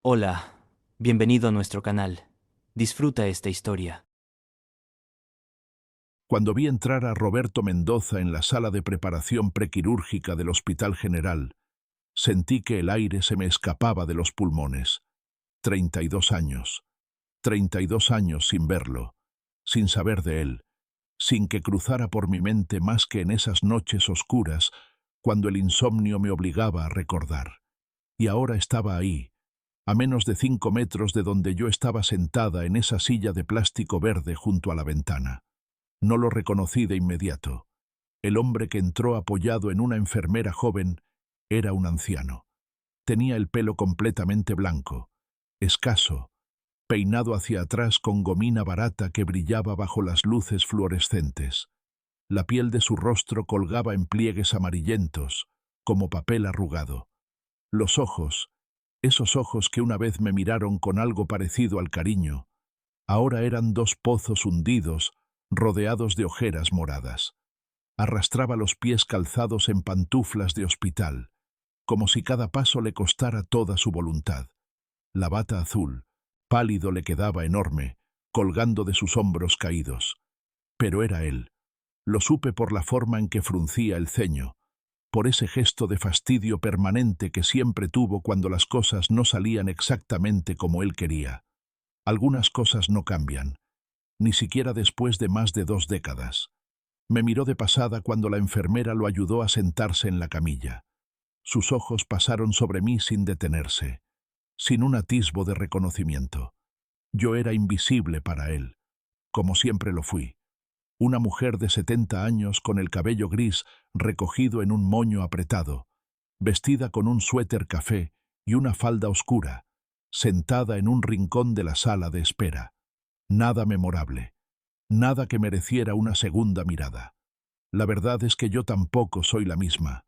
Hola, bienvenido a nuestro canal. Disfruta esta historia. Cuando vi entrar a Roberto Mendoza en la sala de preparación prequirúrgica del Hospital General, sentí que el aire se me escapaba de los pulmones. 32 años. 32 años sin verlo, sin saber de él, sin que cruzara por mi mente más que en esas noches oscuras cuando el insomnio me obligaba a recordar. Y ahora estaba ahí, a menos de 5 metros de donde yo estaba sentada en esa silla de plástico verde junto a la ventana. No lo reconocí de inmediato. El hombre que entró apoyado en una enfermera joven era un anciano. Tenía el pelo completamente blanco, escaso, peinado hacia atrás con gomina barata que brillaba bajo las luces fluorescentes. La piel de su rostro colgaba en pliegues amarillentos, como papel arrugado. Los ojos, esos ojos que una vez me miraron con algo parecido al cariño, ahora eran dos pozos hundidos, rodeados de ojeras moradas. Arrastraba los pies calzados en pantuflas de hospital, como si cada paso le costara toda su voluntad. La bata azul, pálido, le quedaba enorme, colgando de sus hombros caídos. Pero era él. Lo supe por la forma en que fruncía el ceño, por ese gesto de fastidio permanente que siempre tuvo cuando las cosas no salían exactamente como él quería. Algunas cosas no cambian, ni siquiera después de más de 2 décadas. Me miró de pasada cuando la enfermera lo ayudó a sentarse en la camilla. Sus ojos pasaron sobre mí sin detenerse, sin un atisbo de reconocimiento. Yo era invisible para él, como siempre lo fui. Una mujer de 70 años con el cabello gris recogido en un moño apretado, vestida con un suéter café y una falda oscura, sentada en un rincón de la sala de espera. Nada memorable, nada que mereciera una segunda mirada. La verdad es que yo tampoco soy la misma.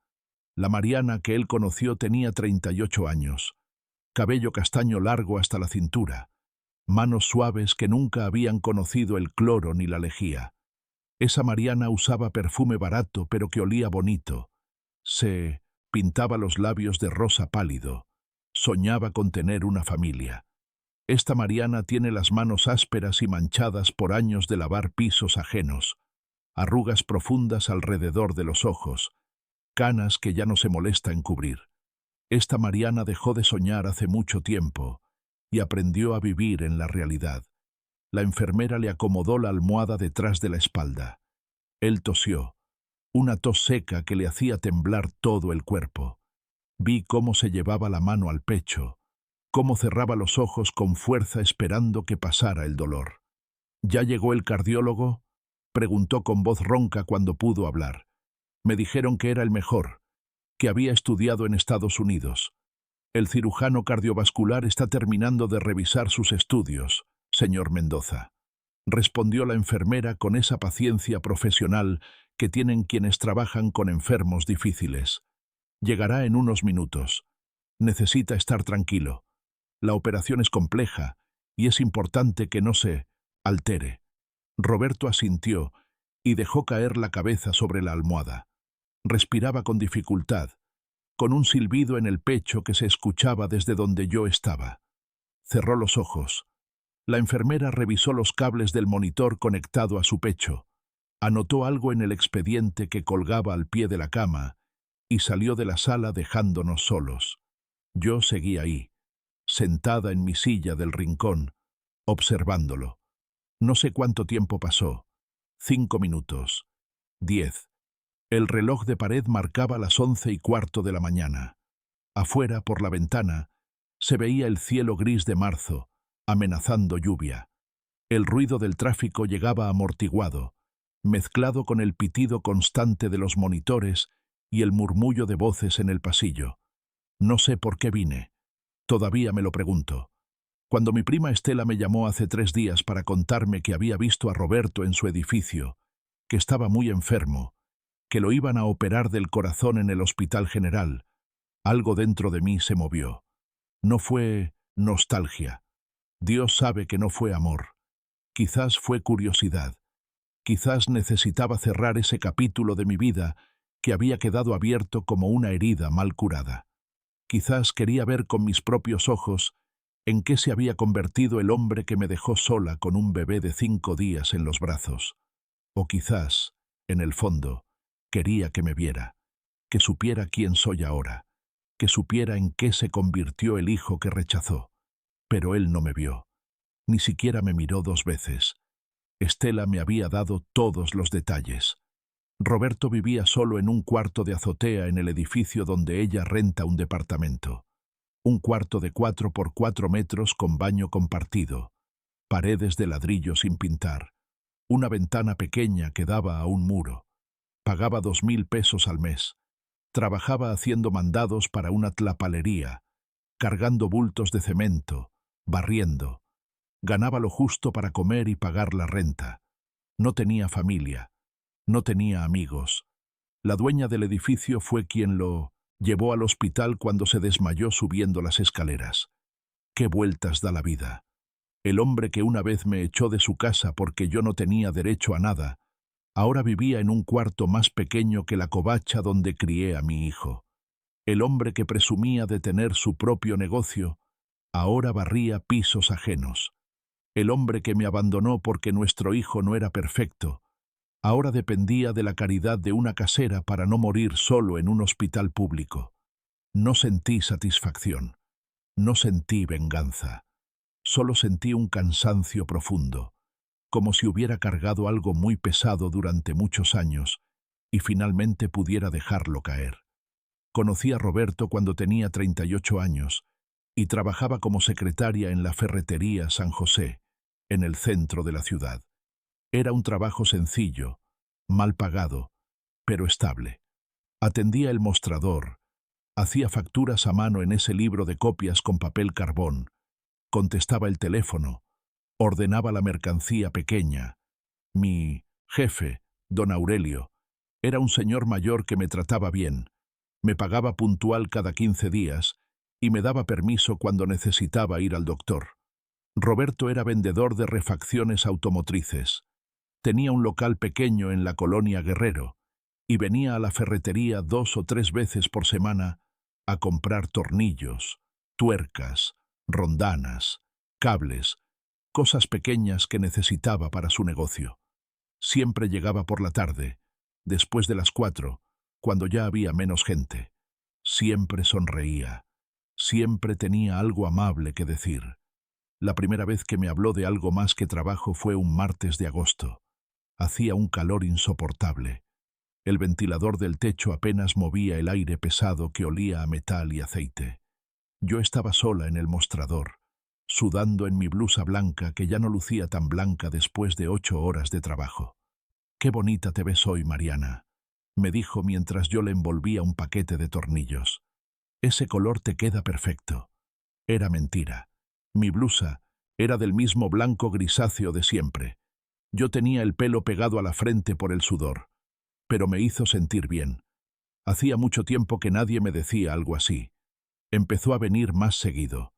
La Mariana que él conoció tenía 38 años, cabello castaño largo hasta la cintura, manos suaves que nunca habían conocido el cloro ni la lejía. Esa Mariana usaba perfume barato pero que olía bonito. Se pintaba los labios de rosa pálido. Soñaba con tener una familia. Esta Mariana tiene las manos ásperas y manchadas por años de lavar pisos ajenos, arrugas profundas alrededor de los ojos, canas que ya no se molesta en cubrir. Esta Mariana dejó de soñar hace mucho tiempo y aprendió a vivir en la realidad. La enfermera le acomodó la almohada detrás de la espalda. Él tosió, una tos seca que le hacía temblar todo el cuerpo. Vi cómo se llevaba la mano al pecho, cómo cerraba los ojos con fuerza esperando que pasara el dolor. ¿Ya llegó el cardiólogo?, preguntó con voz ronca cuando pudo hablar. Me dijeron que era el mejor, que había estudiado en Estados Unidos. El cirujano cardiovascular está terminando de revisar sus estudios, señor Mendoza, respondió la enfermera con esa paciencia profesional que tienen quienes trabajan con enfermos difíciles. Llegará en unos minutos. Necesita estar tranquilo. La operación es compleja y es importante que no se altere. Roberto asintió y dejó caer la cabeza sobre la almohada. Respiraba con dificultad, con un silbido en el pecho que se escuchaba desde donde yo estaba. Cerró los ojos. La enfermera revisó los cables del monitor conectado a su pecho, anotó algo en el expediente que colgaba al pie de la cama y salió de la sala dejándonos solos. Yo seguí ahí, sentada en mi silla del rincón, observándolo. No sé cuánto tiempo pasó. 5 minutos. 10. El reloj de pared marcaba las 11:15 de la mañana. Afuera, por la ventana, se veía el cielo gris de marzo, amenazando lluvia. El ruido del tráfico llegaba amortiguado, mezclado con el pitido constante de los monitores y el murmullo de voces en el pasillo. No sé por qué vine. Todavía me lo pregunto. Cuando mi prima Estela me llamó hace 3 días para contarme que había visto a Roberto en su edificio, que estaba muy enfermo, que lo iban a operar del corazón en el Hospital General, algo dentro de mí se movió. No fue nostalgia. Dios sabe que no fue amor. Quizás fue curiosidad. Quizás necesitaba cerrar ese capítulo de mi vida que había quedado abierto como una herida mal curada. Quizás quería ver con mis propios ojos ¿En qué se había convertido el hombre que me dejó sola con un bebé de 5 días en los brazos? O quizás, en el fondo, quería que me viera, que supiera quién soy ahora, que supiera en qué se convirtió el hijo que rechazó. Pero él no me vio, ni siquiera me miró 2 veces. Estela me había dado todos los detalles. Roberto vivía solo en un cuarto de azotea en el edificio donde ella renta un departamento. Un cuarto de 4 por 4 metros con baño compartido, paredes de ladrillo sin pintar, una ventana pequeña que daba a un muro. Pagaba 2.000 pesos al mes. Trabajaba haciendo mandados para una tlapalería, cargando bultos de cemento, barriendo. Ganaba lo justo para comer y pagar la renta. No tenía familia, no tenía amigos. La dueña del edificio fue quien lo llevó al hospital cuando se desmayó subiendo las escaleras. ¡Qué vueltas da la vida! El hombre que una vez me echó de su casa porque yo no tenía derecho a nada, ahora vivía en un cuarto más pequeño que la covacha donde crié a mi hijo. El hombre que presumía de tener su propio negocio, ahora barría pisos ajenos. El hombre que me abandonó porque nuestro hijo no era perfecto, ahora dependía de la caridad de una casera para no morir solo en un hospital público. No sentí satisfacción, no sentí venganza, solo sentí un cansancio profundo, como si hubiera cargado algo muy pesado durante muchos años y finalmente pudiera dejarlo caer. Conocí a Roberto cuando tenía 38 años y trabajaba como secretaria en la ferretería San José, en el centro de la ciudad. Era un trabajo sencillo, mal pagado, pero estable. Atendía el mostrador, hacía facturas a mano en ese libro de copias con papel carbón, contestaba el teléfono, ordenaba la mercancía pequeña. Mi jefe, don Aurelio, era un señor mayor que me trataba bien, me pagaba puntual cada 15 días y me daba permiso cuando necesitaba ir al doctor. Roberto era vendedor de refacciones automotrices. Tenía un local pequeño en la colonia Guerrero y venía a la ferretería 2 o 3 veces por semana a comprar tornillos, tuercas, rondanas, cables, cosas pequeñas que necesitaba para su negocio. Siempre llegaba por la tarde, después de las 4, cuando ya había menos gente. Siempre sonreía. Siempre tenía algo amable que decir. La primera vez que me habló de algo más que trabajo fue un martes de agosto. Hacía un calor insoportable. El ventilador del techo apenas movía el aire pesado que olía a metal y aceite. Yo estaba sola en el mostrador, sudando en mi blusa blanca que ya no lucía tan blanca después de 8 horas de trabajo. «Qué bonita te ves hoy, Mariana», me dijo mientras yo le envolvía un paquete de tornillos. «Ese color te queda perfecto». Era mentira. Mi blusa era del mismo blanco grisáceo de siempre. Yo tenía el pelo pegado a la frente por el sudor, pero me hizo sentir bien. Hacía mucho tiempo que nadie me decía algo así. Empezó a venir más seguido.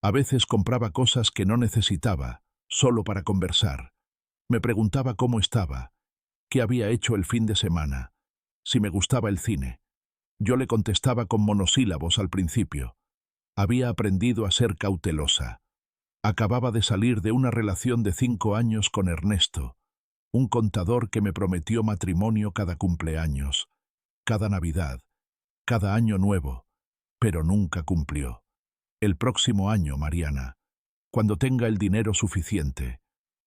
A veces compraba cosas que no necesitaba, solo para conversar. Me preguntaba cómo estaba, qué había hecho el fin de semana, si me gustaba el cine. Yo le contestaba con monosílabos al principio. Había aprendido a ser cautelosa. Acababa de salir de una relación de 5 años con Ernesto, un contador que me prometió matrimonio cada cumpleaños, cada Navidad, cada año nuevo, pero nunca cumplió. El próximo año, Mariana, cuando tenga el dinero suficiente,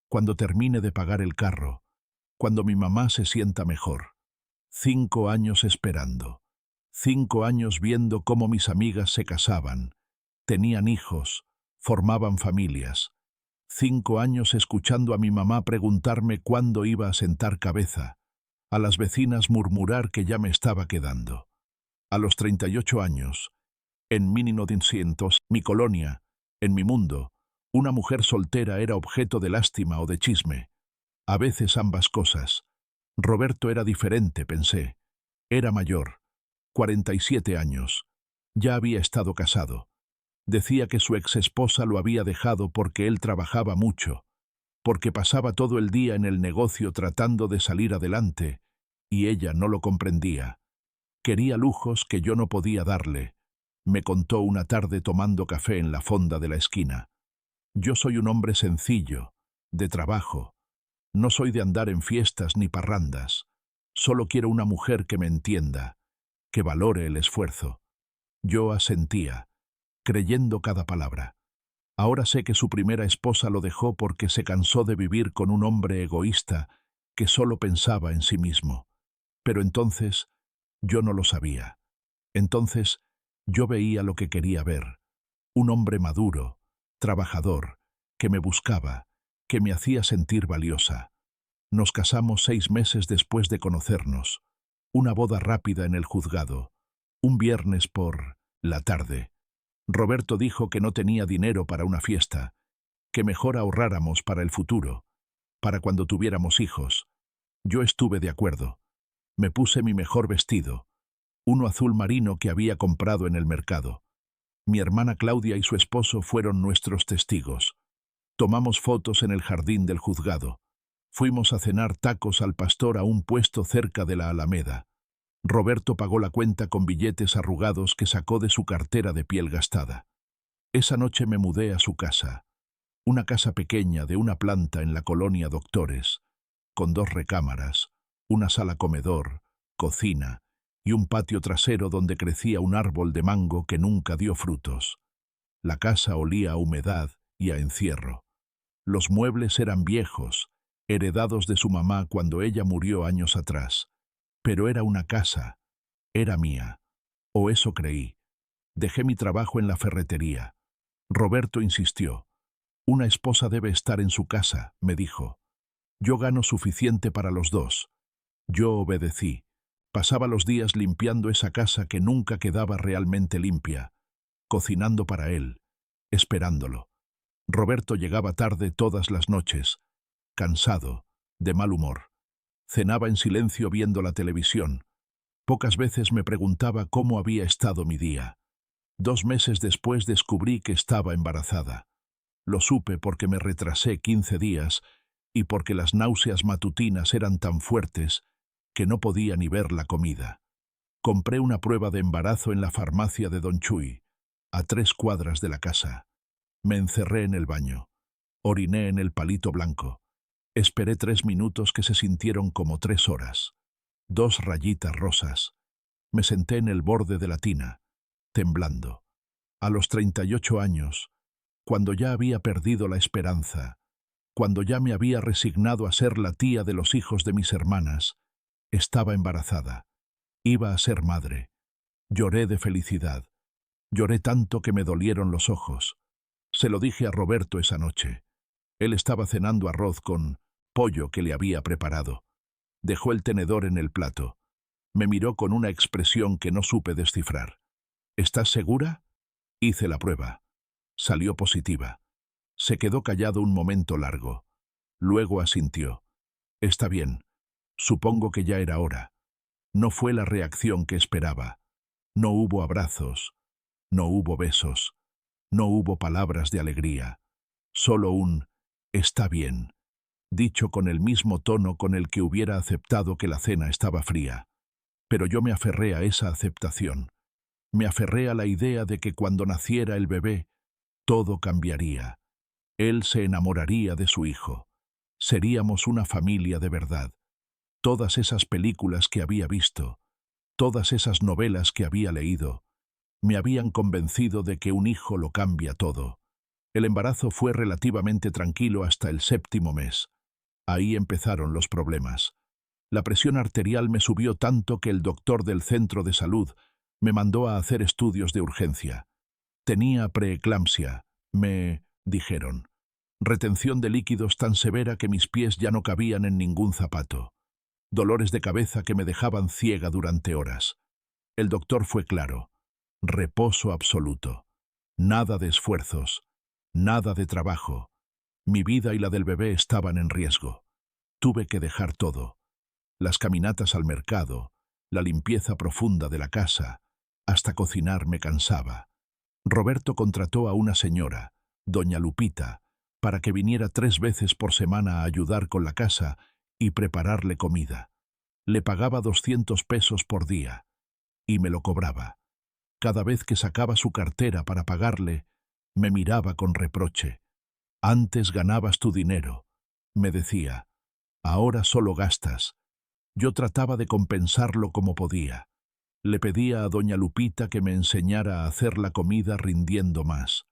cuando termine de pagar el carro, cuando mi mamá se sienta mejor. 5 años esperando. 5 años viendo cómo mis amigas se casaban, tenían hijos, formaban familias. 5 años escuchando a mi mamá preguntarme cuándo iba a sentar cabeza, a las vecinas murmurar que ya me estaba quedando. A los 38 años, en 1900, mi colonia, en mi mundo, una mujer soltera era objeto de lástima o de chisme. A veces ambas cosas. Roberto era diferente, pensé. Era mayor, 47 años. Ya había estado casado. Decía que su exesposa lo había dejado porque él trabajaba mucho, porque pasaba todo el día en el negocio tratando de salir adelante, y ella no lo comprendía. Quería lujos que yo no podía darle, Me contó una tarde tomando café en la fonda de la esquina. Yo soy un hombre sencillo, de trabajo. No soy de andar en fiestas ni parrandas. Solo quiero una mujer que me entienda, que valore el esfuerzo. Yo asentía, creyendo cada palabra. Ahora sé que su primera esposa lo dejó porque se cansó de vivir con un hombre egoísta que solo pensaba en sí mismo. Pero entonces yo no lo sabía. Entonces yo veía lo que quería ver. Un hombre maduro, trabajador, que me buscaba, que me hacía sentir valiosa. Nos casamos 6 meses después de conocernos. Una boda rápida en el juzgado. Un viernes por la tarde. Roberto dijo que no tenía dinero para una fiesta, que mejor ahorráramos para el futuro, para cuando tuviéramos hijos. Yo estuve de acuerdo. Me puse mi mejor vestido, uno azul marino que había comprado en el mercado. Mi hermana Claudia y su esposo fueron nuestros testigos. Tomamos fotos en el jardín del juzgado. Fuimos a cenar tacos al pastor a un puesto cerca de la Alameda. Roberto pagó la cuenta con billetes arrugados que sacó de su cartera de piel gastada. Esa noche me mudé a su casa. Una casa pequeña de una planta en la colonia Doctores, con 2 recámaras, una sala comedor, cocina y un patio trasero donde crecía un árbol de mango que nunca dio frutos. La casa olía a humedad y a encierro. Los muebles eran viejos, heredados de su mamá cuando ella murió años atrás. Pero era una casa, era mía, o eso creí. Dejé mi trabajo en la ferretería. Roberto insistió. Una esposa debe estar en su casa, me dijo. Yo gano suficiente para los dos. Yo obedecí. Pasaba los días limpiando esa casa que nunca quedaba realmente limpia, cocinando para él, esperándolo. Roberto llegaba tarde todas las noches, cansado, de mal humor. Cenaba en silencio viendo la televisión. Pocas veces me preguntaba cómo había estado mi día. 2 meses después descubrí que estaba embarazada. Lo supe porque me retrasé 15 días y porque las náuseas matutinas eran tan fuertes que no podía ni ver la comida. Compré una prueba de embarazo en la farmacia de Don Chuy, a 3 cuadras de la casa. Me encerré en el baño. Oriné en el palito blanco. Esperé 3 minutos que se sintieron como 3 horas. 2 rayitas rosas. Me senté en el borde de la tina, temblando. A los 38 años, cuando ya había perdido la esperanza, cuando ya me había resignado a ser la tía de los hijos de mis hermanas, estaba embarazada. Iba a ser madre. Lloré de felicidad. Lloré tanto que me dolieron los ojos. Se lo dije a Roberto esa noche. Él estaba cenando arroz con pollo que le había preparado. Dejó el tenedor en el plato. Me miró con una expresión que no supe descifrar. ¿Estás segura? Hice la prueba. Salió positiva. Se quedó callado un momento largo. Luego asintió. Está bien. Supongo que ya era hora. No fue la reacción que esperaba. No hubo abrazos. No hubo besos. No hubo palabras de alegría. Solo un «está bien», dicho con el mismo tono con el que hubiera aceptado que la cena estaba fría. Pero yo me aferré a esa aceptación. Me aferré a la idea de que cuando naciera el bebé, todo cambiaría. Él se enamoraría de su hijo. Seríamos una familia de verdad. Todas esas películas que había visto, todas esas novelas que había leído, me habían convencido de que un hijo lo cambia todo. El embarazo fue relativamente tranquilo hasta el 7º mes. Ahí empezaron los problemas. La presión arterial me subió tanto que el doctor del centro de salud me mandó a hacer estudios de urgencia. Tenía preeclampsia, me dijeron. Retención de líquidos tan severa que mis pies ya no cabían en ningún zapato. Dolores de cabeza que me dejaban ciega durante horas. El doctor fue claro. Reposo absoluto. Nada de esfuerzos. Nada de trabajo. Mi vida y la del bebé estaban en riesgo. Tuve que dejar todo. Las caminatas al mercado, la limpieza profunda de la casa, hasta cocinar me cansaba. Roberto contrató a una señora, doña Lupita, para que viniera 3 veces por semana a ayudar con la casa y prepararle comida. Le pagaba 200 pesos por día, y me lo cobraba. Cada vez que sacaba su cartera para pagarle, me miraba con reproche. Antes ganabas tu dinero, me decía. Ahora solo gastas. Yo trataba de compensarlo como podía. Le pedía a doña Lupita que me enseñara a hacer la comida rindiendo más.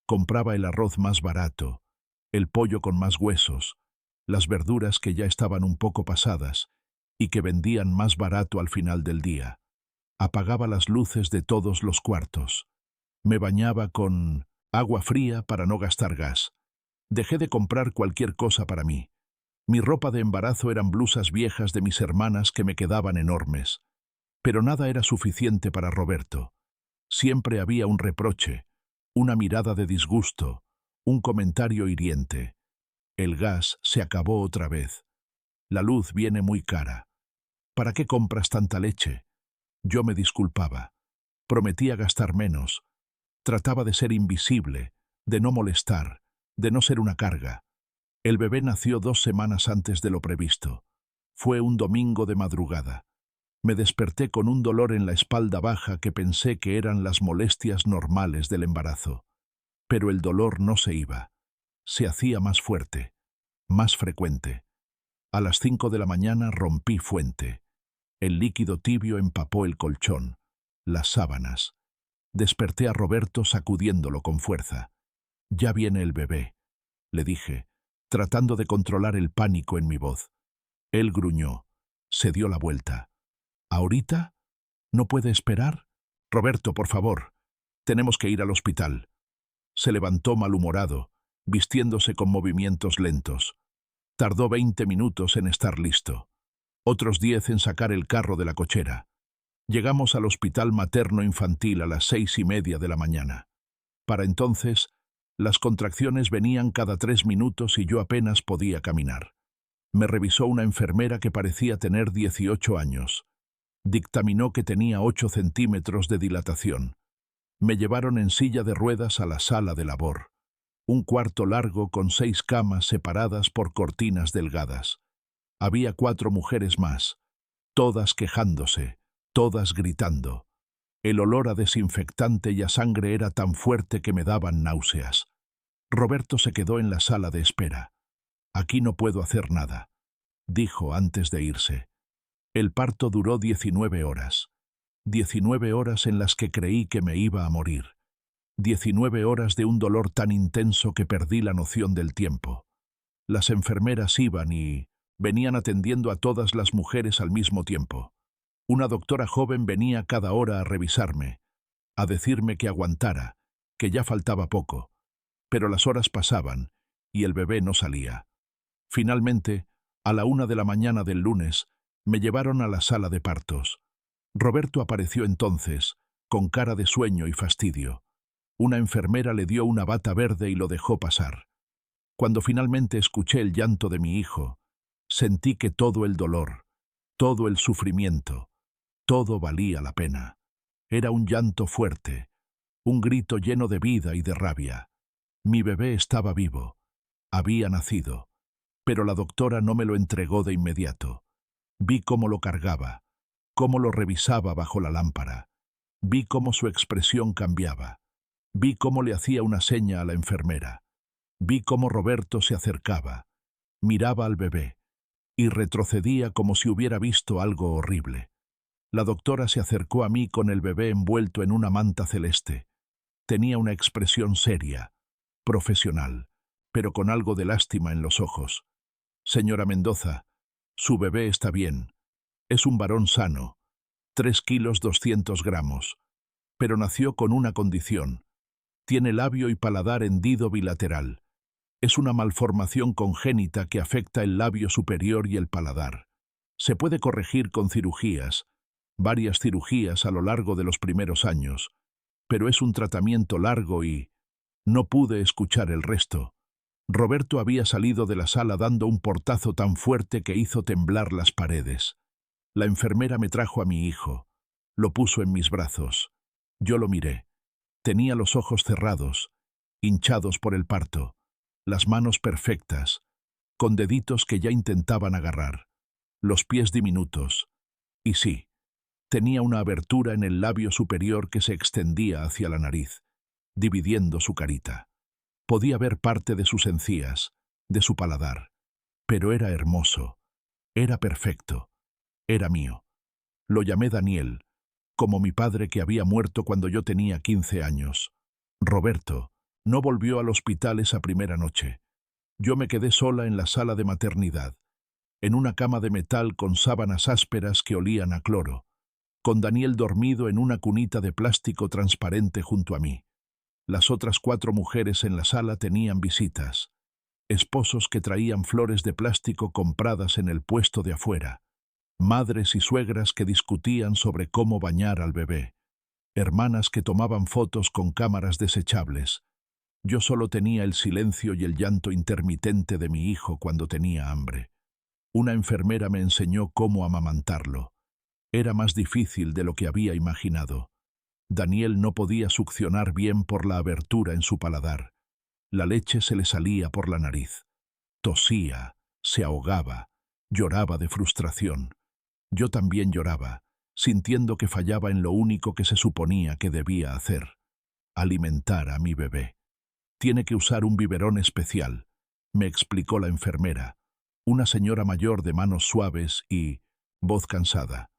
Compraba el arroz más barato, el pollo con más huesos, las verduras que ya estaban un poco pasadas y que vendían más barato al final del día. Apagaba las luces de todos los cuartos. Me bañaba con agua fría para no gastar gas. Dejé de comprar cualquier cosa para mí. Mi ropa de embarazo eran blusas viejas de mis hermanas que me quedaban enormes. Pero nada era suficiente para Roberto. Siempre había un reproche, una mirada de disgusto, un comentario hiriente. El gas se acabó otra vez. La luz viene muy cara. ¿Para qué compras tanta leche? Yo me disculpaba. Prometía gastar menos. Trataba de ser invisible, de no molestar, de no ser una carga. El bebé nació 2 semanas antes de lo previsto. Fue un domingo de madrugada. Me desperté con un dolor en la espalda baja que pensé que eran las molestias normales del embarazo. Pero el dolor no se iba. Se hacía más fuerte, más frecuente. A las 5 de la mañana rompí fuente. El líquido tibio empapó el colchón, las sábanas. Desperté a Roberto sacudiéndolo con fuerza. «Ya viene el bebé», le dije, tratando de controlar el pánico en mi voz. Él gruñó. Se dio la vuelta. «¿Ahorita? ¿No puede esperar? Roberto, por favor. Tenemos que ir al hospital». Se levantó malhumorado, vistiéndose con movimientos lentos. Tardó 20 minutos en estar listo. Otros 10 en sacar el carro de la cochera. Llegamos al hospital materno-infantil a las 6:30 de la mañana. Para entonces, las contracciones venían cada 3 minutos y yo apenas podía caminar. Me revisó una enfermera que parecía tener 18 años. Dictaminó que tenía 8 centímetros de dilatación. Me llevaron en silla de ruedas a la sala de labor. Un cuarto largo con 6 camas separadas por cortinas delgadas. Había 4 mujeres más, todas quejándose, todas gritando. El olor a desinfectante y a sangre era tan fuerte que me daban náuseas. Roberto se quedó en la sala de espera. «Aquí no puedo hacer nada», dijo antes de irse. El parto duró 19 horas. 19 horas en las que creí que me iba a morir. 19 horas de un dolor tan intenso que perdí la noción del tiempo. Las enfermeras iban y venían atendiendo a todas las mujeres al mismo tiempo. Una doctora joven venía cada hora a revisarme, a decirme que aguantara, que ya faltaba poco. Pero las horas pasaban y el bebé no salía. Finalmente, a la 1 de la mañana del lunes, me llevaron a la sala de partos. Roberto apareció entonces, con cara de sueño y fastidio. Una enfermera le dio una bata verde y lo dejó pasar. Cuando finalmente escuché el llanto de mi hijo, sentí que todo el dolor, todo el sufrimiento, todo valía la pena. Era un llanto fuerte, un grito lleno de vida y de rabia. Mi bebé estaba vivo, había nacido, pero la doctora no me lo entregó de inmediato. Vi cómo lo cargaba, cómo lo revisaba bajo la lámpara. Vi cómo su expresión cambiaba. Vi cómo le hacía una seña a la enfermera. Vi cómo Roberto se acercaba, miraba al bebé y retrocedía como si hubiera visto algo horrible. La doctora se acercó a mí con el bebé envuelto en una manta celeste. Tenía una expresión seria, profesional, pero con algo de lástima en los ojos. «Señora Mendoza, su bebé está bien. Es un varón sano, 3 kilos 200 gramos, pero nació con una condición. Tiene labio y paladar hendido bilateral. Es una malformación congénita que afecta el labio superior y el paladar. Se puede corregir con cirugías, varias cirugías a lo largo de los primeros años, pero es un tratamiento largo y no pude escuchar el resto. Roberto había salido de la sala dando un portazo tan fuerte que hizo temblar las paredes. La enfermera me trajo a mi hijo. Lo puso en mis brazos. Yo lo miré. Tenía los ojos cerrados, hinchados por el parto, las manos perfectas, con deditos que ya intentaban agarrar, los pies diminutos. Y sí, Tenía una abertura en el labio superior que se extendía hacia la nariz, dividiendo su carita. Podía ver parte de sus encías, de su paladar. Pero era hermoso, era perfecto, era mío. Lo llamé Daniel, como mi padre que había muerto cuando yo tenía 15 años. Roberto no volvió al hospital esa primera noche. Yo me quedé sola en la sala de maternidad, en una cama de metal con sábanas ásperas que olían a cloro, con Daniel dormido en una cunita de plástico transparente junto a mí. Las otras 4 mujeres en la sala tenían visitas, esposos que traían flores de plástico compradas en el puesto de afuera, madres y suegras que discutían sobre cómo bañar al bebé, hermanas que tomaban fotos con cámaras desechables. Yo solo tenía el silencio y el llanto intermitente de mi hijo cuando tenía hambre. Una enfermera me enseñó cómo amamantarlo. Era más difícil de lo que había imaginado. Daniel no podía succionar bien por la abertura en su paladar. La leche se le salía por la nariz. Tosía, se ahogaba, lloraba de frustración. Yo también lloraba, sintiendo que fallaba en lo único que se suponía que debía hacer: alimentar a mi bebé. Tiene que usar un biberón especial, me explicó la enfermera, una señora mayor de manos suaves y voz cansada,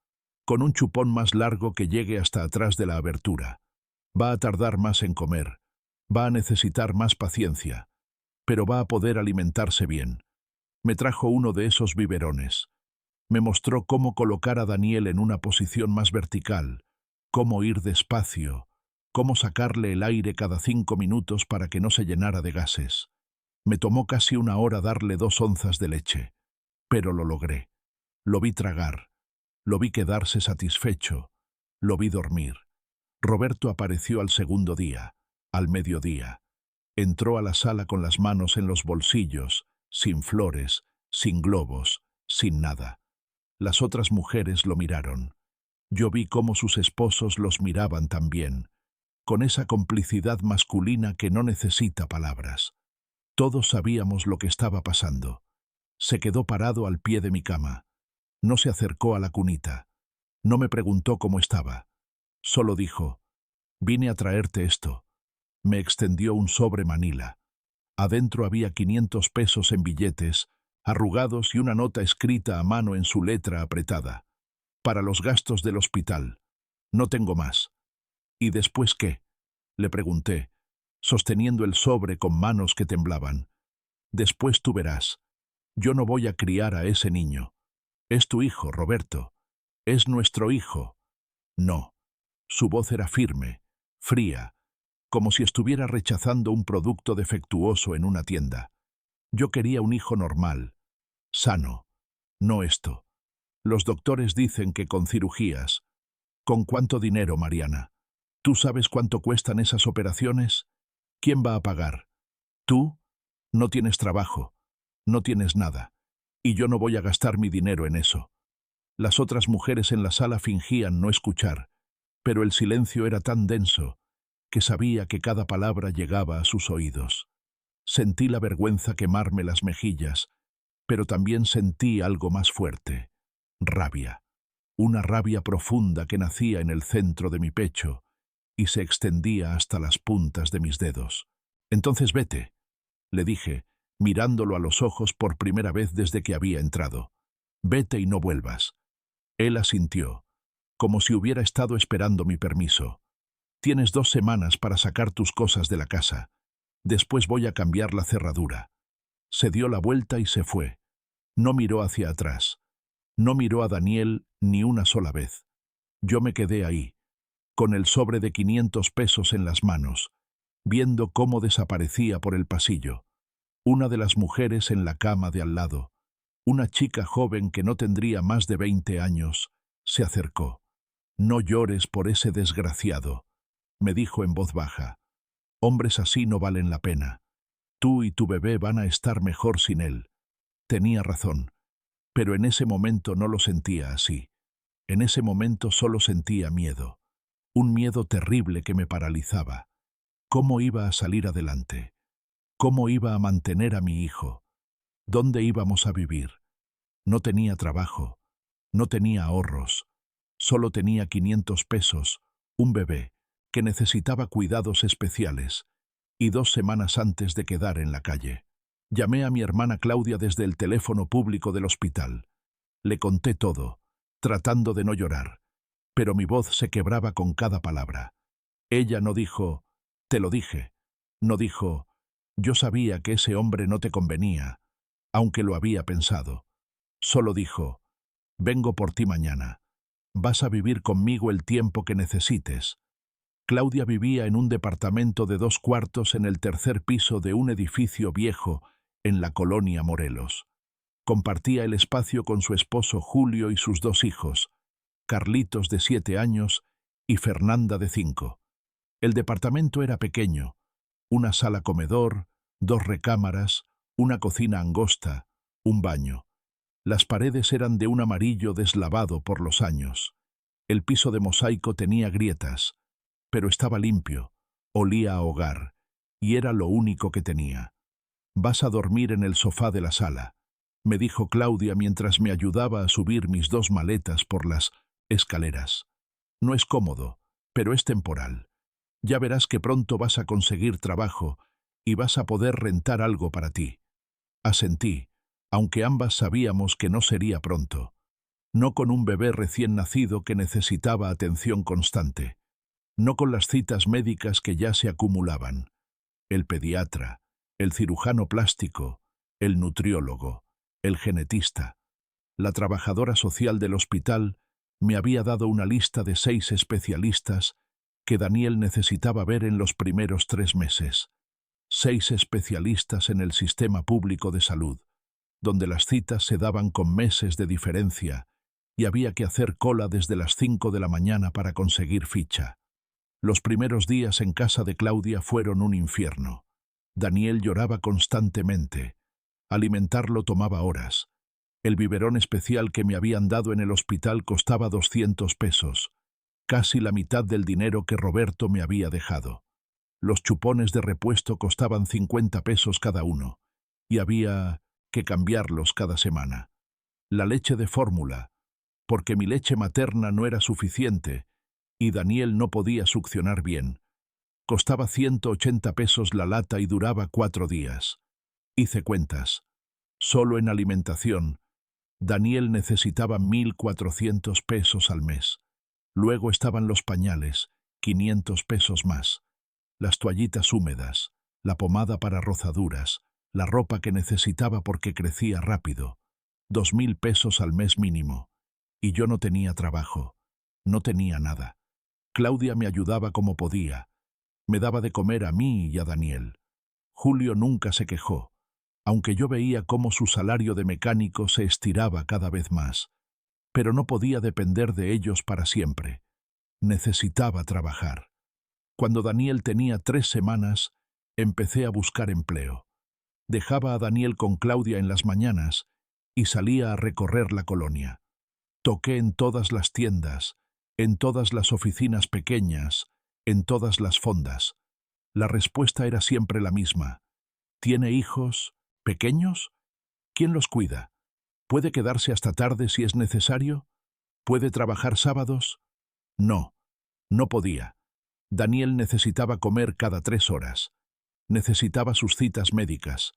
con un chupón más largo que llegue hasta atrás de la abertura. Va a tardar más en comer, va a necesitar más paciencia, pero va a poder alimentarse bien. Me trajo uno de esos biberones. Me mostró cómo colocar a Daniel en una posición más vertical, cómo ir despacio, cómo sacarle el aire cada 5 minutos para que no se llenara de gases. Me tomó casi 1 hora darle 2 onzas de leche, pero lo logré. Lo vi tragar, lo vi quedarse satisfecho, lo vi dormir. Roberto apareció al segundo día, al mediodía. Entró a la sala con las manos en los bolsillos, sin flores, sin globos, sin nada. Las otras mujeres lo miraron. Yo vi cómo sus esposos los miraban también, con esa complicidad masculina que no necesita palabras. Todos sabíamos lo que estaba pasando. Se quedó parado al pie de mi cama. No se acercó a la cunita. No me preguntó cómo estaba. Solo dijo: «Vine a traerte esto». Me extendió un sobre manila. Adentro había 500 pesos en billetes, arrugados, y una nota escrita a mano en su letra apretada: «Para los gastos del hospital. No tengo más». «¿Y después qué?», le pregunté, sosteniendo el sobre con manos que temblaban. «Después tú verás. Yo no voy a criar a ese niño. Es tu hijo, Roberto. Es nuestro hijo». «No». Su voz era firme, fría, como si estuviera rechazando un producto defectuoso en una tienda. Yo quería un hijo normal, sano, no esto. Los doctores dicen que con cirugías. ¿Con cuánto dinero, Mariana? ¿Tú sabes cuánto cuestan esas operaciones? ¿Quién va a pagar? ¿Tú? No tienes trabajo, no tienes nada, y yo no voy a gastar mi dinero en eso. Las otras mujeres en la sala fingían no escuchar, pero el silencio era tan denso que sabía que cada palabra llegaba a sus oídos. Sentí la vergüenza quemarme las mejillas, pero también sentí algo más fuerte: rabia. Una rabia profunda que nacía en el centro de mi pecho y se extendía hasta las puntas de mis dedos. «Entonces vete», le dije, mirándolo a los ojos por primera vez desde que había entrado. «Vete y no vuelvas». Él asintió, como si hubiera estado esperando mi permiso. «Tienes 2 semanas para sacar tus cosas de la casa. Después voy a cambiar la cerradura». Se dio la vuelta y se fue. No miró hacia atrás. No miró a Daniel ni una sola vez. Yo me quedé ahí, con el sobre de 500 pesos en las manos, viendo cómo desaparecía por el pasillo. Una de las mujeres en la cama de al lado, una chica joven que no tendría más de 20 años, se acercó. «No llores por ese desgraciado», me dijo en voz baja. «Hombres así no valen la pena. Tú y tu bebé van a estar mejor sin él». Tenía razón, pero en ese momento no lo sentía así. En ese momento solo sentía miedo. Un miedo terrible que me paralizaba. ¿Cómo iba a salir adelante? ¿Cómo iba a mantener a mi hijo? ¿Dónde íbamos a vivir? No tenía trabajo, no tenía ahorros. Solo tenía 500 pesos, un bebé, que necesitaba cuidados especiales, y 2 semanas antes de quedar en la calle. Llamé a mi hermana Claudia desde el teléfono público del hospital. Le conté todo, tratando de no llorar, pero mi voz se quebraba con cada palabra. Ella no dijo, «Te lo dije». No dijo, «Yo sabía que ese hombre no te convenía», aunque lo había pensado. Solo dijo, «Vengo por ti mañana. Vas a vivir conmigo el tiempo que necesites». Claudia vivía en un departamento de 2 cuartos en el tercer piso de un edificio viejo en la colonia Morelos. Compartía el espacio con su esposo Julio y sus 2 hijos, Carlitos de 7 años y Fernanda de 5. El departamento era pequeño, una sala comedor, 2 recámaras, una cocina angosta, un baño. Las paredes eran de un amarillo deslavado por los años. El piso de mosaico tenía grietas, pero estaba limpio, olía a hogar, y era lo único que tenía. «Vas a dormir en el sofá de la sala», me dijo Claudia mientras me ayudaba a subir mis 2 maletas por las escaleras. «No es cómodo, pero es temporal. Ya verás que pronto vas a conseguir trabajo y vas a poder rentar algo para ti». Asentí, aunque ambas sabíamos que no sería pronto. No con un bebé recién nacido que necesitaba atención constante. No con las citas médicas que ya se acumulaban. El pediatra, el cirujano plástico, el nutriólogo, el genetista. La trabajadora social del hospital me había dado una lista de 6 especialistas que Daniel necesitaba ver en los primeros 3 meses. 6 especialistas en el sistema público de salud, donde las citas se daban con meses de diferencia y había que hacer cola desde las 5 de la mañana para conseguir ficha. Los primeros días en casa de Claudia fueron un infierno. Daniel lloraba constantemente. Alimentarlo tomaba horas. El biberón especial que me habían dado en el hospital costaba 200 pesos, casi la mitad del dinero que Roberto me había dejado. Los chupones de repuesto costaban 50 pesos cada uno, y había que cambiarlos cada semana. La leche de fórmula, porque mi leche materna no era suficiente, y Daniel no podía succionar bien. Costaba 180 pesos la lata y duraba 4 días. Hice cuentas. Solo en alimentación, Daniel necesitaba 1.400 pesos al mes. Luego estaban los pañales, 500 pesos más. Las toallitas húmedas, la pomada para rozaduras, la ropa que necesitaba porque crecía rápido. 2.000 pesos al mes mínimo. Y yo no tenía trabajo. No tenía nada. Claudia me ayudaba como podía. Me daba de comer a mí y a Daniel. Julio nunca se quejó, aunque yo veía cómo su salario de mecánico se estiraba cada vez más. Pero no podía depender de ellos para siempre. Necesitaba trabajar. Cuando Daniel tenía 3 semanas, empecé a buscar empleo. Dejaba a Daniel con Claudia en las mañanas y salía a recorrer la colonia. Toqué en todas las tiendas, en todas las oficinas pequeñas, en todas las fondas. La respuesta era siempre la misma. ¿Tiene hijos pequeños? ¿Quién los cuida? ¿Puede quedarse hasta tarde si es necesario? ¿Puede trabajar sábados? No, no podía. Daniel necesitaba comer cada 3 horas. Necesitaba sus citas médicas.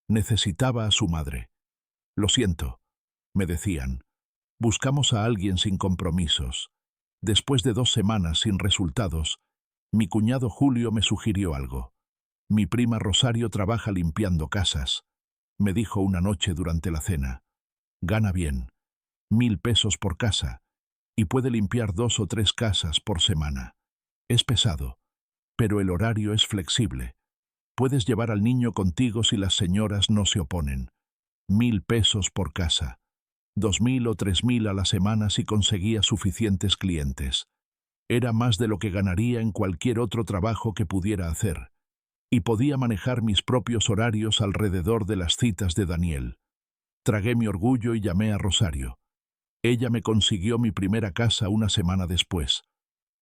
Necesitaba a su madre. Lo siento, me decían. Buscamos a alguien sin compromisos. Después de 2 semanas sin resultados, mi cuñado Julio me sugirió algo. Mi prima Rosario trabaja limpiando casas, me dijo una noche durante la cena. Gana bien, 1.000 pesos por casa, y puede limpiar 2 o 3 casas por semana. Es pesado, pero el horario es flexible. Puedes llevar al niño contigo si las señoras no se oponen. 1.000 pesos por casa. 2.000 o 3.000 a la semana si conseguía suficientes clientes. Era más de lo que ganaría en cualquier otro trabajo que pudiera hacer, y podía manejar mis propios horarios alrededor de las citas de Daniel. Tragué mi orgullo y llamé a Rosario. Ella me consiguió mi primera casa una semana después.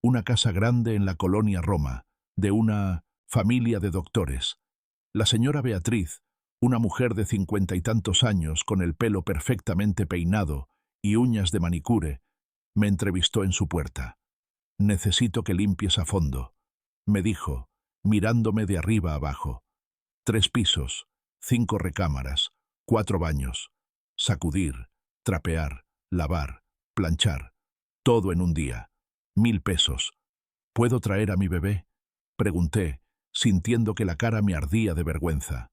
Una casa grande en la colonia Roma, de una familia de doctores. La señora Beatriz, una mujer de 50 y tantos años con el pelo perfectamente peinado y uñas de manicure, Me entrevistó en su puerta. «Necesito que limpies a fondo», me dijo, mirándome de arriba abajo. 3 pisos, 5 recámaras, 4 baños. Sacudir, trapear, lavar, planchar. Todo en un día. 1000 pesos. ¿Puedo traer a mi bebé?, pregunté, sintiendo que la cara me ardía de vergüenza.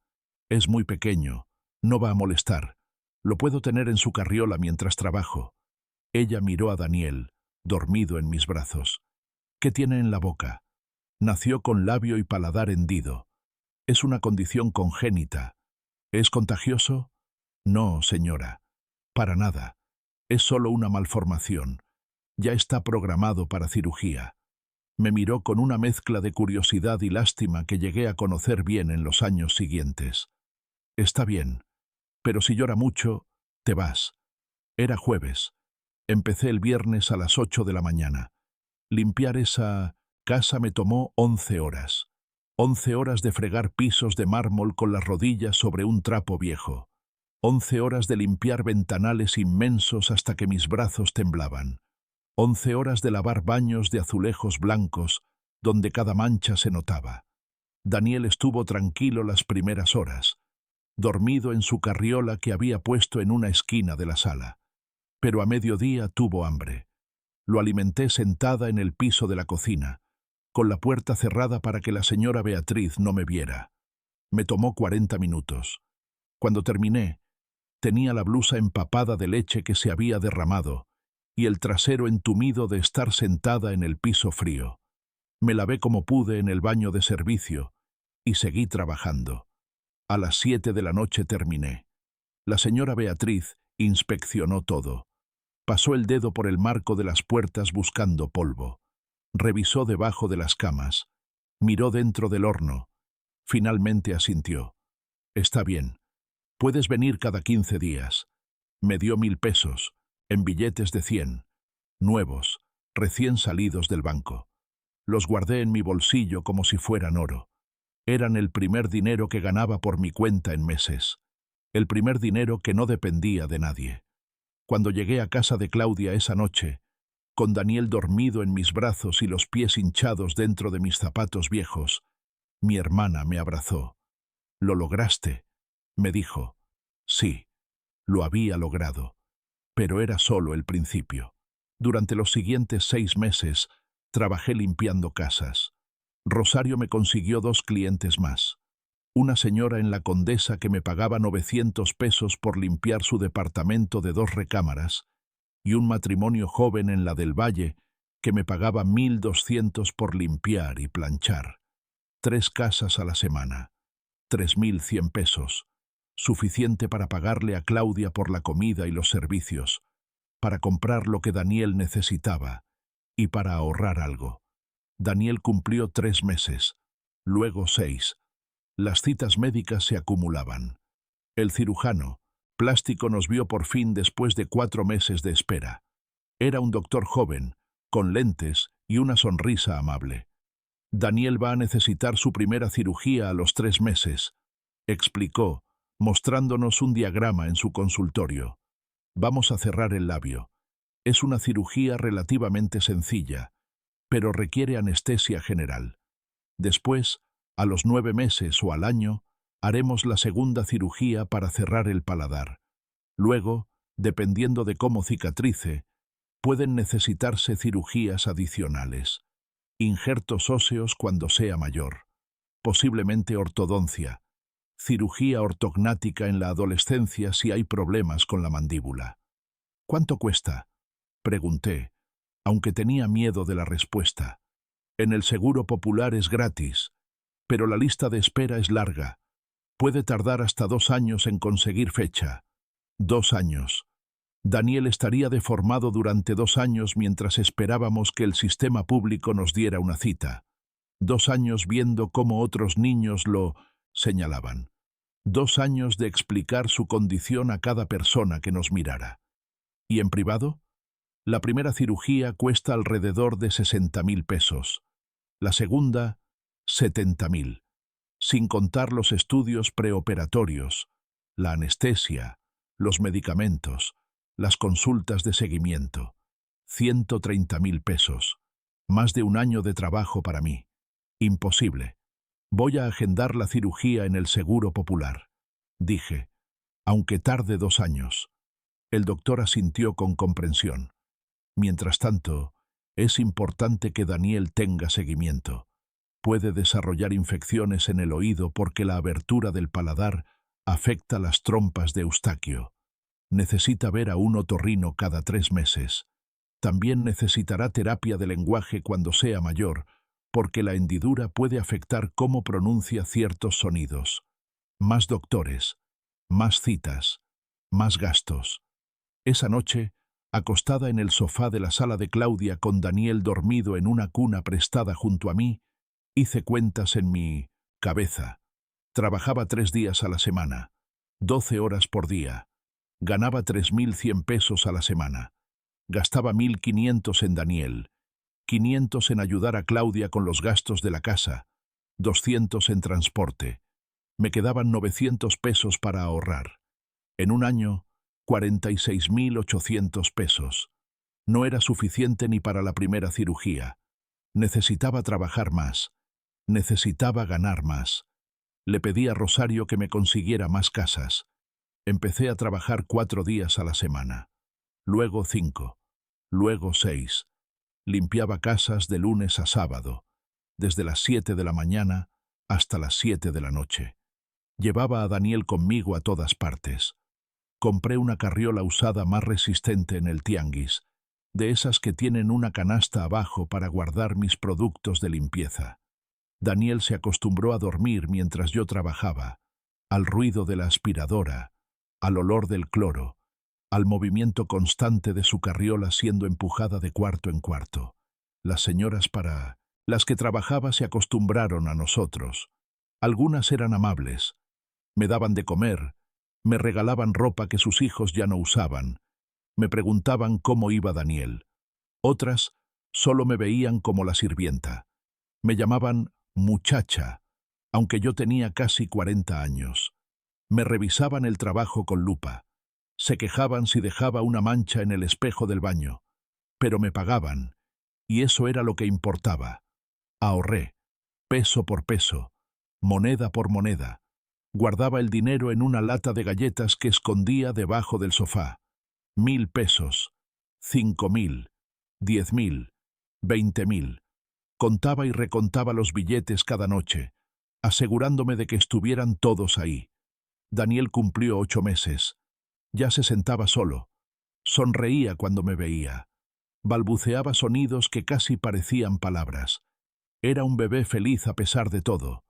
«Es muy pequeño, no va a molestar. Lo puedo tener en su carriola mientras trabajo». Ella miró a Daniel, dormido en mis brazos. «¿Qué tiene en la boca?» «Nació con labio y paladar hendido. Es una condición congénita. ¿Es contagioso?» «No, señora. Para nada. Es solo una malformación. Ya está programado para cirugía». Me miró con una mezcla de curiosidad y lástima que llegué a conocer bien en los años siguientes. «Está bien, pero si llora mucho, te vas». Era jueves. Empecé el viernes a las 8 de la mañana. Limpiar esa casa me tomó 11 horas. 11 horas de fregar pisos de mármol con las rodillas sobre un trapo viejo. 11 horas de limpiar ventanales inmensos hasta que mis brazos temblaban. 11 horas de lavar baños de azulejos blancos, donde cada mancha se notaba. Daniel estuvo tranquilo las primeras horas, dormido en su carriola que había puesto en una esquina de la sala. Pero a mediodía tuvo hambre. Lo alimenté sentada en el piso de la cocina, con la puerta cerrada para que la señora Beatriz no me viera. Me tomó 40 minutos. Cuando terminé, tenía la blusa empapada de leche que se había derramado y el trasero entumido de estar sentada en el piso frío. Me lavé como pude en el baño de servicio y seguí trabajando. A las 7 de la noche terminé. La señora Beatriz inspeccionó todo. Pasó el dedo por el marco de las puertas buscando polvo. Revisó debajo de las camas. Miró dentro del horno. Finalmente asintió. «Está bien. Puedes venir cada 15 días». Me dio 1000 pesos, en billetes de 100, nuevos, recién salidos del banco. Los guardé en mi bolsillo como si fueran oro. Eran el primer dinero que ganaba por mi cuenta en meses. El primer dinero que no dependía de nadie. Cuando llegué a casa de Claudia esa noche, con Daniel dormido en mis brazos y los pies hinchados dentro de mis zapatos viejos, mi hermana me abrazó. «¿Lo lograste?», me dijo. Sí, lo había logrado. Pero era solo el principio. Durante los siguientes 6 meses, trabajé limpiando casas. Rosario me consiguió 2 clientes más. Una señora en La Condesa que me pagaba 900 pesos por limpiar su departamento de 2 recámaras, y un matrimonio joven en la del Valle que me pagaba 1200 por limpiar y planchar. 3 casas a la semana. 3100 pesos. Suficiente para pagarle a Claudia por la comida y los servicios, para comprar lo que Daniel necesitaba y para ahorrar algo. Daniel cumplió 3 meses, luego 6. Las citas médicas se acumulaban. El cirujano plástico nos vio por fin después de 4 meses de espera. Era un doctor joven, con lentes y una sonrisa amable. «Daniel va a necesitar su primera cirugía a los 3 meses», explicó, mostrándonos un diagrama en su consultorio. «Vamos a cerrar el labio. Es una cirugía relativamente sencilla, pero requiere anestesia general. Después, a los 9 meses o al año, haremos la segunda cirugía para cerrar el paladar. Luego, dependiendo de cómo cicatrice, pueden necesitarse cirugías adicionales. Injertos óseos cuando sea mayor. Posiblemente ortodoncia. Cirugía ortognática en la adolescencia si hay problemas con la mandíbula». «¿Cuánto cuesta?», pregunté, aunque tenía miedo de la respuesta. «En el Seguro Popular es gratis, pero la lista de espera es larga. Puede tardar hasta 2 años en conseguir fecha». 2 años. Daniel estaría deformado durante 2 años mientras esperábamos que el sistema público nos diera una cita. 2 años viendo cómo otros niños lo señalaban. 2 años de explicar su condición a cada persona que nos mirara. ¿Y en privado? La primera cirugía cuesta alrededor de 60.000 pesos. La segunda, 70.000. Sin contar los estudios preoperatorios, la anestesia, los medicamentos, las consultas de seguimiento. 130.000 pesos. Más de un año de trabajo para mí. Imposible. Voy a agendar la cirugía en el Seguro Popular, dije, aunque tarde 2 años. El doctor asintió con comprensión. Mientras tanto, es importante que Daniel tenga seguimiento. Puede desarrollar infecciones en el oído porque la abertura del paladar afecta las trompas de Eustaquio. Necesita ver a un otorrino cada 3 meses. También necesitará terapia de lenguaje cuando sea mayor, porque la hendidura puede afectar cómo pronuncia ciertos sonidos. Más doctores, más citas, más gastos. Esa noche, acostada en el sofá de la sala de Claudia con Daniel dormido en una cuna prestada junto a mí, hice cuentas en mi cabeza. Trabajaba 3 días a la semana, 12 horas por día. Ganaba 3.100 pesos a la semana. Gastaba 1.500 en Daniel, 500 en ayudar a Claudia con los gastos de la casa, 200 en transporte. Me quedaban 900 pesos para ahorrar. En un año, 46.800 pesos. No era suficiente ni para la primera cirugía. Necesitaba trabajar más. Necesitaba ganar más. Le pedí a Rosario que me consiguiera más casas. Empecé a trabajar 4 días a la semana. Luego 5. Luego 6. Limpiaba casas de lunes a sábado, desde las 7 de la mañana hasta las 7 de la noche. Llevaba a Daniel conmigo a todas partes. Compré una carriola usada más resistente en el tianguis, de esas que tienen una canasta abajo para guardar mis productos de limpieza. Daniel se acostumbró a dormir mientras yo trabajaba, al ruido de la aspiradora, al olor del cloro, al movimiento constante de su carriola siendo empujada de cuarto en cuarto. Las señoras para las que trabajaba se acostumbraron a nosotros. Algunas eran amables. Me daban de comer, me regalaban ropa que sus hijos ya no usaban. Me preguntaban cómo iba Daniel. Otras solo me veían como la sirvienta. Me llamaban muchacha, aunque yo tenía casi 40 años. Me revisaban el trabajo con lupa. Se quejaban si dejaba una mancha en el espejo del baño. Pero me pagaban, y eso era lo que importaba. Ahorré, peso por peso, moneda por moneda. Guardaba el dinero en una lata de galletas que escondía debajo del sofá. 1.000 pesos, 5.000, 10.000, 20.000. Contaba y recontaba los billetes cada noche, asegurándome de que estuvieran todos ahí. Daniel cumplió 8 meses. Ya se sentaba solo. Sonreía cuando me veía. Balbuceaba sonidos que casi parecían palabras. Era un bebé feliz a pesar de todo.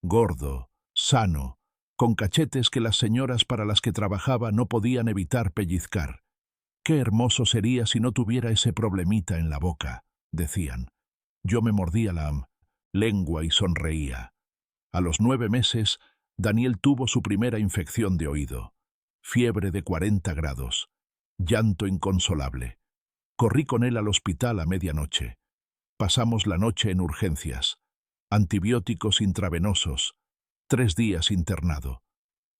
Gordo, sano, con cachetes que las señoras para las que trabajaba no podían evitar pellizcar. Qué hermoso sería si no tuviera ese problemita en la boca, decían. Yo me mordía la lengua y sonreía. A los 9 meses, Daniel tuvo su primera infección de oído. Fiebre de 40 grados. Llanto inconsolable. Corrí con él al hospital a medianoche. Pasamos la noche en urgencias. Antibióticos intravenosos. 3 días internado.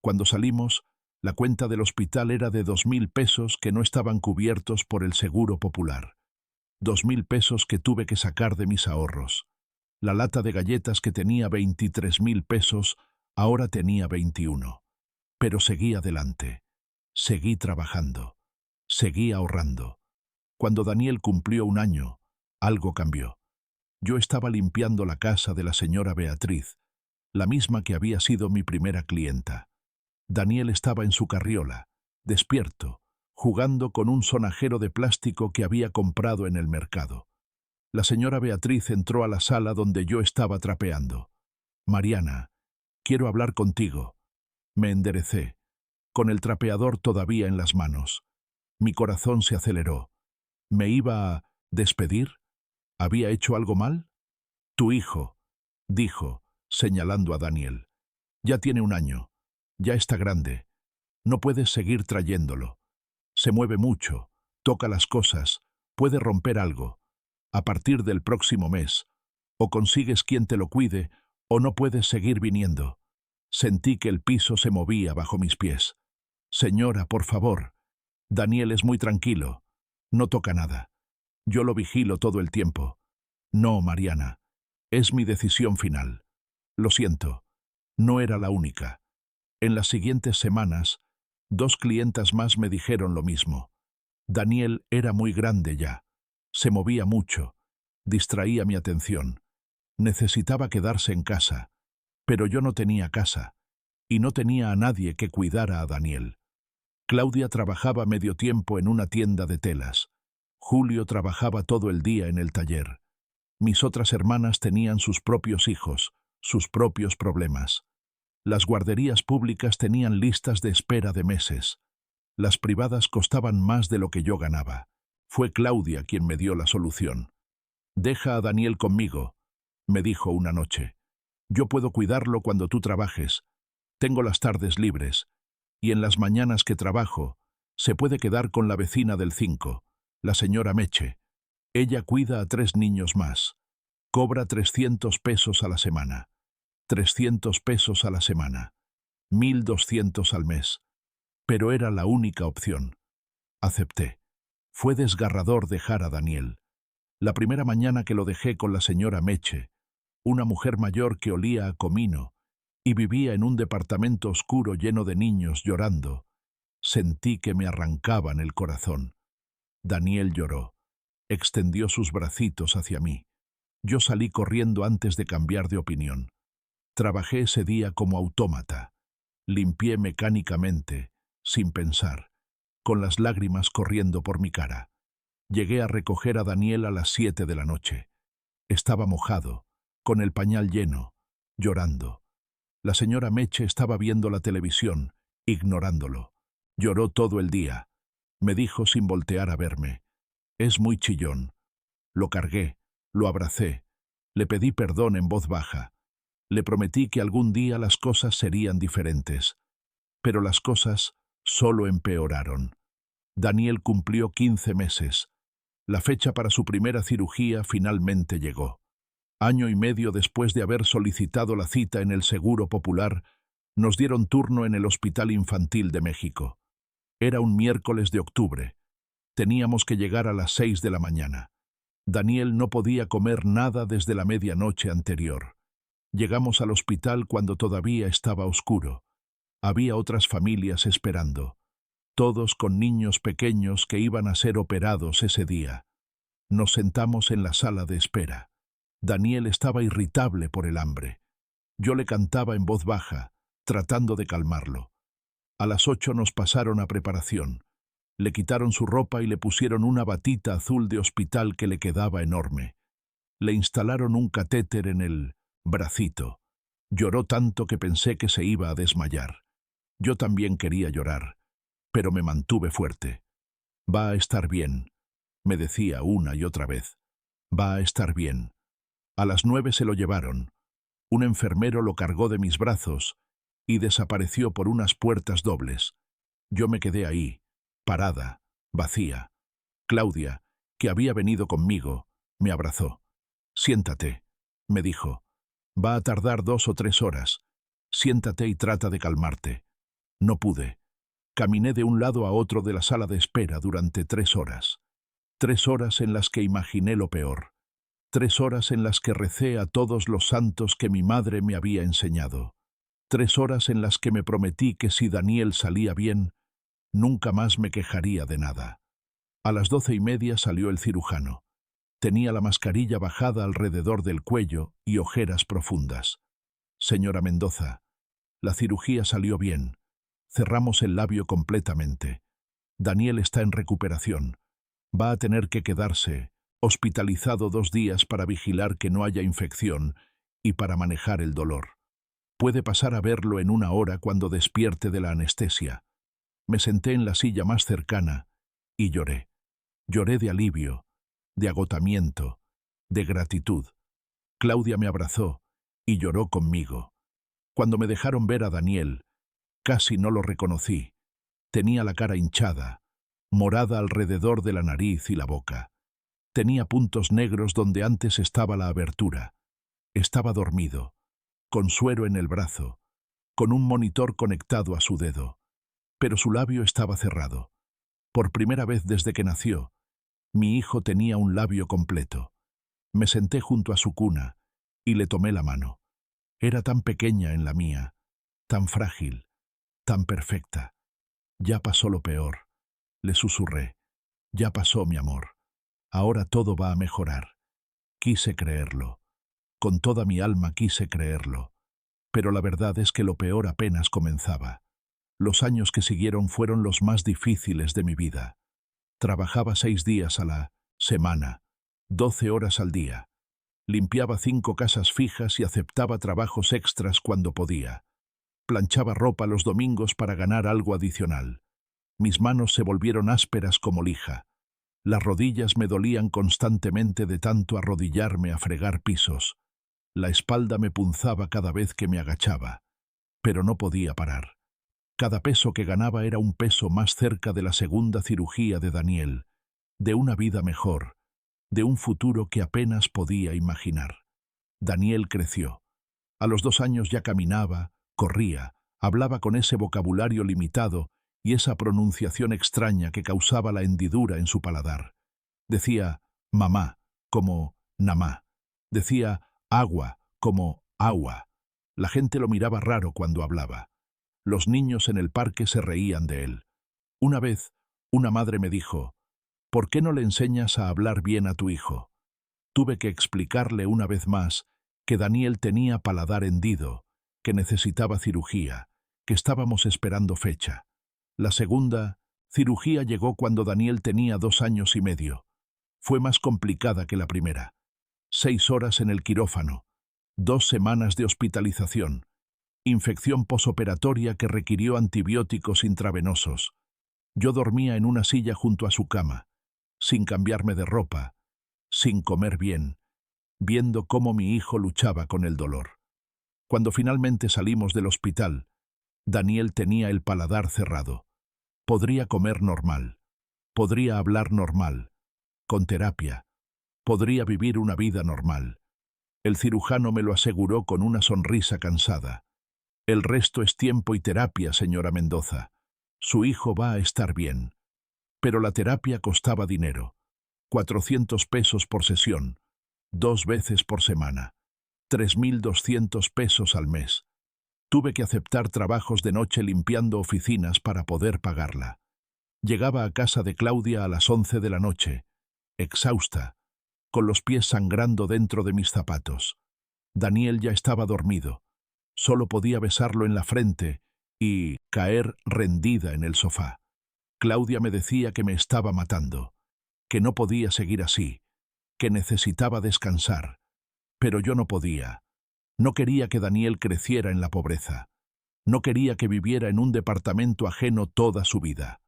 Cuando salimos, la cuenta del hospital era de 2.000 pesos que no estaban cubiertos por el Seguro Popular. 2.000 pesos que tuve que sacar de mis ahorros. La lata de galletas que tenía 23.000 pesos, ahora tenía 21. Pero seguí adelante. Seguí trabajando. Seguí ahorrando. Cuando Daniel cumplió 1 año, algo cambió. Yo estaba limpiando la casa de la señora Beatriz, la misma que había sido mi primera clienta. Daniel estaba en su carriola, despierto, jugando con un sonajero de plástico que había comprado en el mercado. La señora Beatriz entró a la sala donde yo estaba trapeando. «Mariana, quiero hablar contigo». Me enderecé, con el trapeador todavía en las manos. Mi corazón se aceleró. ¿Me iba a despedir? ¿Había hecho algo mal? «Tu hijo», dijo, señalando a Daniel. «Ya tiene 1 año. Ya está grande. No puedes seguir trayéndolo. Se mueve mucho, toca las cosas, puede romper algo. A partir del próximo mes, o consigues quien te lo cuide, o no puedes seguir viniendo». Sentí que el piso se movía bajo mis pies. «Señora, por favor. Daniel es muy tranquilo. No toca nada. Yo lo vigilo todo el tiempo. No, Mariana. Es mi decisión final. Lo siento. No era la única. En las siguientes semanas, 2 clientas más me dijeron lo mismo. Daniel era muy grande ya. Se movía mucho. Distraía mi atención. Necesitaba quedarse en casa. Pero yo no tenía casa. Y no tenía a nadie que cuidara a Daniel. Claudia trabajaba medio tiempo en una tienda de telas. Julio trabajaba todo el día en el taller. Mis otras hermanas tenían sus propios hijos, sus propios problemas. Las guarderías públicas tenían listas de espera de meses. Las privadas costaban más de lo que yo ganaba. Fue Claudia quien me dio la solución. «Deja a Daniel conmigo», me dijo una noche. «Yo puedo cuidarlo cuando tú trabajes. Tengo las tardes libres. Y en las mañanas que trabajo, se puede quedar con la vecina del 5, la señora Meche. Ella cuida a 3 niños más. Cobra 300 pesos a la semana. 300 pesos a la semana. 1.200 al mes. Pero era la única opción. Acepté. Fue desgarrador dejar a Daniel. La primera mañana que lo dejé con la señora Meche, una mujer mayor que olía a comino y vivía en un departamento oscuro lleno de niños llorando, sentí que me arrancaban el corazón. Daniel lloró. Extendió sus bracitos hacia mí. Yo salí corriendo antes de cambiar de opinión. Trabajé ese día como autómata. Limpié mecánicamente, sin pensar, con las lágrimas corriendo por mi cara. Llegué a recoger a Daniel a las 7 de la noche. Estaba mojado, con el pañal lleno, llorando. La señora Meche estaba viendo la televisión, ignorándolo. Lloró todo el día. Me dijo sin voltear a verme: «Es muy chillón». Lo cargué, lo abracé, le pedí perdón en voz baja. Le prometí que algún día las cosas serían diferentes. Pero las cosas solo empeoraron. Daniel cumplió 15 meses. La fecha para su primera cirugía finalmente llegó. Año y medio después de haber solicitado la cita en el Seguro Popular, nos dieron turno en el Hospital Infantil de México. Era un miércoles de octubre. Teníamos que llegar a las 6 de la mañana. Daniel no podía comer nada desde la medianoche anterior. Llegamos al hospital cuando todavía estaba oscuro. Había otras familias esperando, todos con niños pequeños que iban a ser operados ese día. Nos sentamos en la sala de espera. Daniel estaba irritable por el hambre. Yo le cantaba en voz baja, tratando de calmarlo. A las 8 nos pasaron a preparación. Le quitaron su ropa y le pusieron una batita azul de hospital que le quedaba enorme. Le instalaron un catéter en el bracito. Lloró tanto que pensé que se iba a desmayar. Yo también quería llorar, pero me mantuve fuerte. «Va a estar bien», me decía una y otra vez. «Va a estar bien». A las 9 se lo llevaron. Un enfermero lo cargó de mis brazos y desapareció por unas puertas dobles. Yo me quedé ahí, parada, vacía. Claudia, que había venido conmigo, me abrazó. «Siéntate», me dijo. «Va a tardar 2 o 3 horas. Siéntate y trata de calmarte». No pude. Caminé de un lado a otro de la sala de espera durante 3 horas. 3 horas en las que imaginé lo peor. 3 horas en las que recé a todos los santos que mi madre me había enseñado. 3 horas en las que me prometí que si Daniel salía bien, nunca más me quejaría de nada. A las 12:30 salió el cirujano. Tenía la mascarilla bajada alrededor del cuello y ojeras profundas. «Señora Mendoza, la cirugía salió bien. Cerramos el labio completamente. Daniel está en recuperación. Va a tener que quedarse hospitalizado 2 días para vigilar que no haya infección y para manejar el dolor. Puede pasar a verlo en 1 hora cuando despierte de la anestesia». Me senté en la silla más cercana y lloré. Lloré de alivio, de agotamiento, de gratitud. Claudia me abrazó y lloró conmigo. Cuando me dejaron ver a Daniel, casi no lo reconocí. Tenía la cara hinchada, morada alrededor de la nariz y la boca. Tenía puntos negros donde antes estaba la abertura. Estaba dormido, con suero en el brazo, con un monitor conectado a su dedo. Pero su labio estaba cerrado. Por primera vez desde que nació, Mi hijo tenía un labio completo. Me senté junto a su cuna y le tomé la mano. Era tan pequeña en la mía, tan frágil, tan perfecta. Ya pasó lo peor, le susurré. Ya pasó, mi amor. Ahora todo va a mejorar. Quise creerlo. Con toda mi alma quise creerlo. Pero la verdad es que lo peor apenas comenzaba. Los años que siguieron fueron los más difíciles de mi vida. Trabajaba 6 días a la semana, 12 horas al día. Limpiaba 5 casas fijas y aceptaba trabajos extras cuando podía. Planchaba ropa los domingos para ganar algo adicional. Mis manos se volvieron ásperas como lija. Las rodillas me dolían constantemente de tanto arrodillarme a fregar pisos. La espalda me punzaba cada vez que me agachaba. Pero no podía parar. Cada peso que ganaba era un peso más cerca de la segunda cirugía de Daniel, de una vida mejor, de un futuro que apenas podía imaginar. Daniel creció. A los 2 años ya caminaba, corría, hablaba con ese vocabulario limitado y esa pronunciación extraña que causaba la hendidura en su paladar. Decía mamá, como namá. Decía agua, como agua. La gente lo miraba raro cuando hablaba. Los niños en el parque se reían de él. Una vez, una madre me dijo, ¿por qué no le enseñas a hablar bien a tu hijo? Tuve que explicarle una vez más que Daniel tenía paladar hendido, que necesitaba cirugía, que estábamos esperando fecha. La segunda cirugía llegó cuando Daniel tenía 2 años y medio. Fue más complicada que la primera. 6 horas en el quirófano, 2 semanas de hospitalización, infección posoperatoria que requirió antibióticos intravenosos. Yo dormía en una silla junto a su cama, sin cambiarme de ropa, sin comer bien, viendo cómo mi hijo luchaba con el dolor. Cuando finalmente salimos del hospital, Daniel tenía el paladar cerrado. Podría comer normal, podría hablar normal, con terapia, podría vivir una vida normal. El cirujano me lo aseguró con una sonrisa cansada. El resto es tiempo y terapia, señora Mendoza. Su hijo va a estar bien. Pero la terapia costaba dinero. 400 pesos por sesión, 2 veces por semana, 3.200 pesos al mes. Tuve que aceptar trabajos de noche limpiando oficinas para poder pagarla. Llegaba a casa de Claudia a las 11 de la noche, exhausta, con los pies sangrando dentro de mis zapatos. Daniel ya estaba dormido. Solo podía besarlo en la frente y caer rendida en el sofá. Claudia me decía que me estaba matando, que no podía seguir así, que necesitaba descansar. Pero yo no podía. No quería que Daniel creciera en la pobreza. No quería que viviera en un departamento ajeno toda su vida.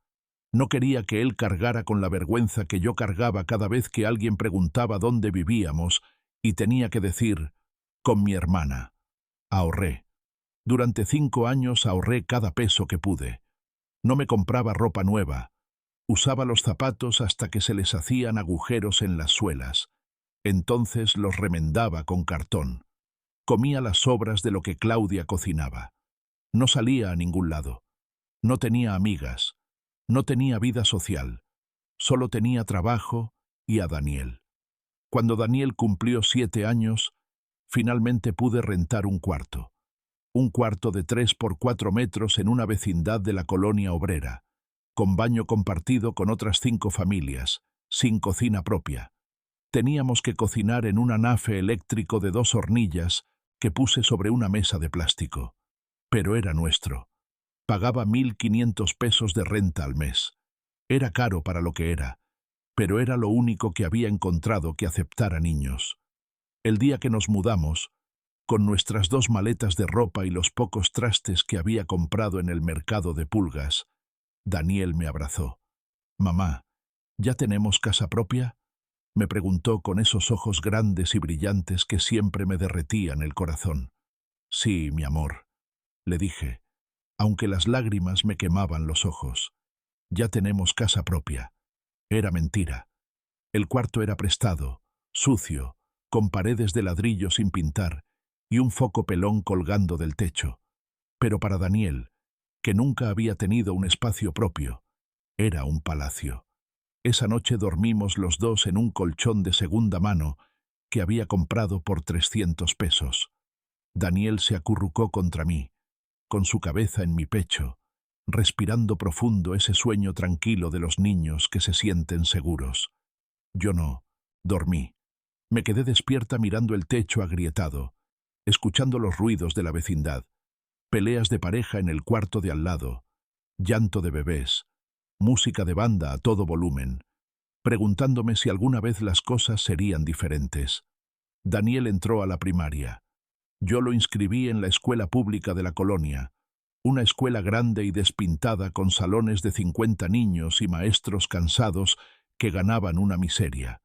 No quería que él cargara con la vergüenza que yo cargaba cada vez que alguien preguntaba dónde vivíamos y tenía que decir, con mi hermana. Ahorré. Durante 5 años ahorré cada peso que pude. No me compraba ropa nueva. Usaba los zapatos hasta que se les hacían agujeros en las suelas. Entonces los remendaba con cartón. Comía las sobras de lo que Claudia cocinaba. No salía a ningún lado. No tenía amigas. No tenía vida social. Solo tenía trabajo y a Daniel. Cuando Daniel cumplió 7 años, finalmente pude rentar un cuarto. Un cuarto de 3 por 4 metros en una vecindad de la colonia obrera, con baño compartido con otras 5 familias, sin cocina propia. Teníamos que cocinar en un anafe eléctrico de 2 hornillas que puse sobre una mesa de plástico. Pero era nuestro. Pagaba 1.500 pesos de renta al mes. Era caro para lo que era, pero era lo único que había encontrado que aceptara niños. El día que nos mudamos, con nuestras 2 maletas de ropa y los pocos trastes que había comprado en el mercado de pulgas, Daniel me abrazó. «Mamá, ¿ya tenemos casa propia?», me preguntó con esos ojos grandes y brillantes que siempre me derretían el corazón. «Sí, mi amor», le dije, aunque las lágrimas me quemaban los ojos. «Ya tenemos casa propia». Era mentira. El cuarto era prestado, sucio, con paredes de ladrillo sin pintar y un foco pelón colgando del techo. Pero para Daniel, que nunca había tenido un espacio propio, era un palacio. Esa noche dormimos los dos en un colchón de segunda mano que había comprado por 300 pesos. Daniel se acurrucó contra mí, con su cabeza en mi pecho, respirando profundo ese sueño tranquilo de los niños que se sienten seguros. Yo no, dormí. Me quedé despierta mirando el techo agrietado, escuchando los ruidos de la vecindad, peleas de pareja en el cuarto de al lado, llanto de bebés, música de banda a todo volumen, preguntándome si alguna vez las cosas serían diferentes. Daniel entró a la primaria. Yo lo inscribí en la escuela pública de la colonia, una escuela grande y despintada con salones de 50 niños y maestros cansados que ganaban una miseria.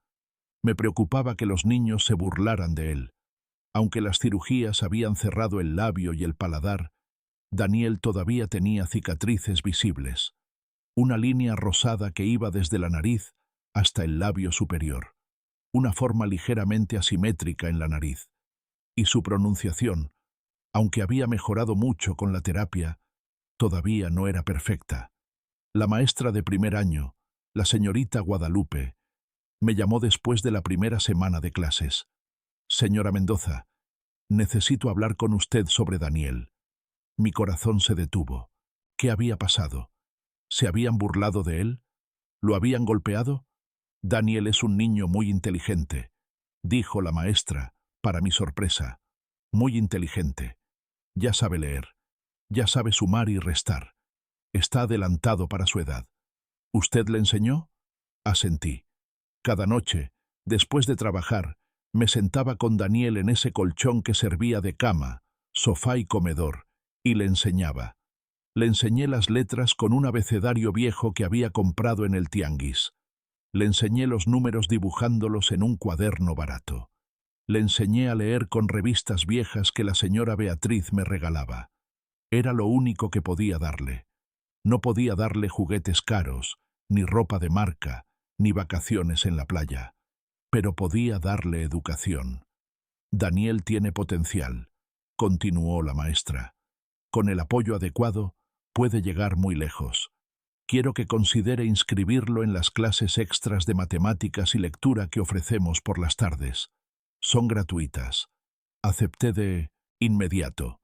Me preocupaba que los niños se burlaran de él. Aunque las cirugías habían cerrado el labio y el paladar, Daniel todavía tenía cicatrices visibles, una línea rosada que iba desde la nariz hasta el labio superior, una forma ligeramente asimétrica en la nariz. Y su pronunciación, aunque había mejorado mucho con la terapia, todavía no era perfecta. La maestra de primer año, la señorita Guadalupe, me llamó después de la primera semana de clases. «Señora Mendoza, necesito hablar con usted sobre Daniel». Mi corazón se detuvo. ¿Qué había pasado? ¿Se habían burlado de él? ¿Lo habían golpeado? Daniel es un niño muy inteligente, dijo la maestra, para mi sorpresa. Muy inteligente. Ya sabe leer. Ya sabe sumar y restar. Está adelantado para su edad. ¿Usted le enseñó? Asentí. Cada noche, después de trabajar, me sentaba con Daniel en ese colchón que servía de cama, sofá y comedor, y le enseñaba. Le enseñé las letras con un abecedario viejo que había comprado en el tianguis. Le enseñé los números dibujándolos en un cuaderno barato. Le enseñé a leer con revistas viejas que la señora Beatriz me regalaba. Era lo único que podía darle. No podía darle juguetes caros, ni ropa de marca, ni vacaciones en la playa. Pero podía darle educación. Daniel tiene potencial, continuó la maestra. Con el apoyo adecuado, puede llegar muy lejos. Quiero que considere inscribirlo en las clases extras de matemáticas y lectura que ofrecemos por las tardes. Son gratuitas. Acepté de inmediato.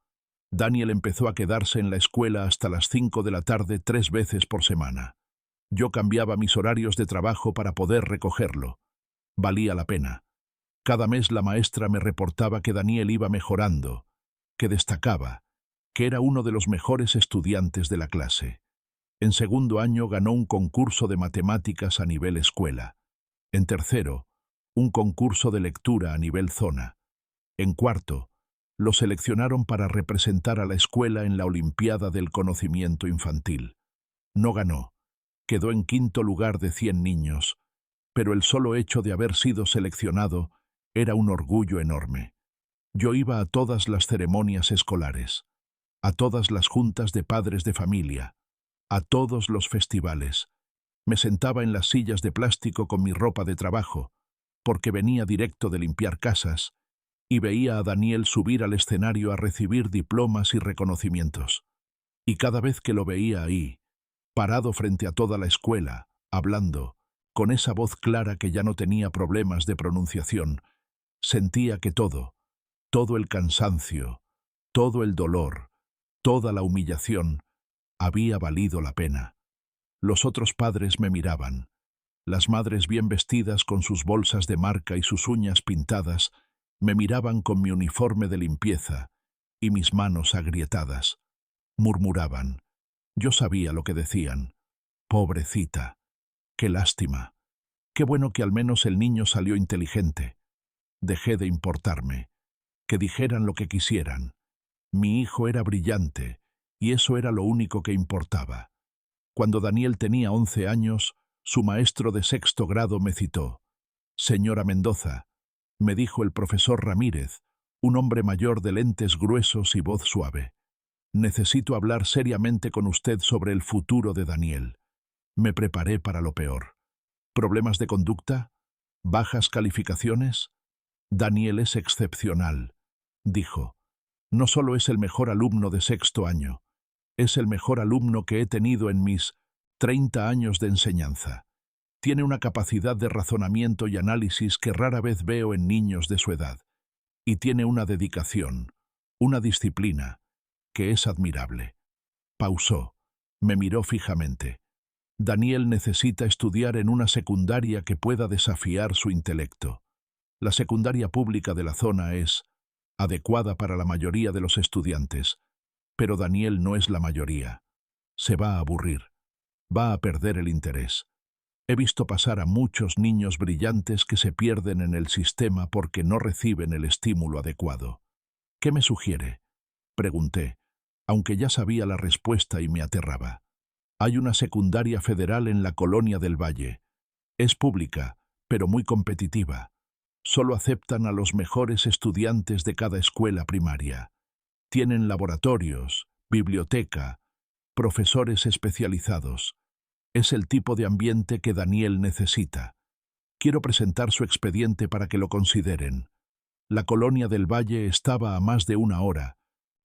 Daniel empezó a quedarse en la escuela hasta las 5 de la tarde 3 veces por semana. Yo cambiaba mis horarios de trabajo para poder recogerlo. Valía la pena. Cada mes la maestra me reportaba que Daniel iba mejorando, que destacaba, que era uno de los mejores estudiantes de la clase. En segundo año ganó un concurso de matemáticas a nivel escuela. En tercero, un concurso de lectura a nivel zona. En cuarto, lo seleccionaron para representar a la escuela en la Olimpiada del Conocimiento Infantil. No ganó. Quedó en quinto lugar de 100 niños, pero el solo hecho de haber sido seleccionado era un orgullo enorme. Yo iba a todas las ceremonias escolares, a todas las juntas de padres de familia, a todos los festivales. Me sentaba en las sillas de plástico con mi ropa de trabajo, porque venía directo de limpiar casas, y veía a Daniel subir al escenario a recibir diplomas y reconocimientos. Y cada vez que lo veía ahí, parado frente a toda la escuela, hablando, con esa voz clara que ya no tenía problemas de pronunciación, sentía que todo el cansancio, todo el dolor, toda la humillación, había valido la pena. Los otros padres me miraban. Las madres bien vestidas con sus bolsas de marca y sus uñas pintadas, me miraban con mi uniforme de limpieza y mis manos agrietadas. Murmuraban. Yo sabía lo que decían. Pobrecita. Qué lástima. Qué bueno que al menos el niño salió inteligente. Dejé de importarme. Que dijeran lo que quisieran. Mi hijo era brillante, y eso era lo único que importaba. Cuando Daniel tenía 11 años, su maestro de sexto grado me citó. «Señora Mendoza», me dijo el profesor Ramírez, un hombre mayor de lentes gruesos y voz suave. «Necesito hablar seriamente con usted sobre el futuro de Daniel». Me preparé para lo peor. ¿Problemas de conducta? ¿Bajas calificaciones? Daniel es excepcional, dijo. No solo es el mejor alumno de sexto año, es el mejor alumno que he tenido en mis 30 años de enseñanza. Tiene una capacidad de razonamiento y análisis que rara vez veo en niños de su edad. Y tiene una dedicación, una disciplina, que es admirable. Pausó. Me miró fijamente. Daniel necesita estudiar en una secundaria que pueda desafiar su intelecto. La secundaria pública de la zona es adecuada para la mayoría de los estudiantes, pero Daniel no es la mayoría. Se va a aburrir. Va a perder el interés. He visto pasar a muchos niños brillantes que se pierden en el sistema porque no reciben el estímulo adecuado. ¿Qué me sugiere?, pregunté, aunque ya sabía la respuesta y me aterraba. Hay una secundaria federal en la Colonia del Valle. Es pública, pero muy competitiva. Solo aceptan a los mejores estudiantes de cada escuela primaria. Tienen laboratorios, biblioteca, profesores especializados. Es el tipo de ambiente que Daniel necesita. Quiero presentar su expediente para que lo consideren. La Colonia del Valle estaba a más de 1 hora,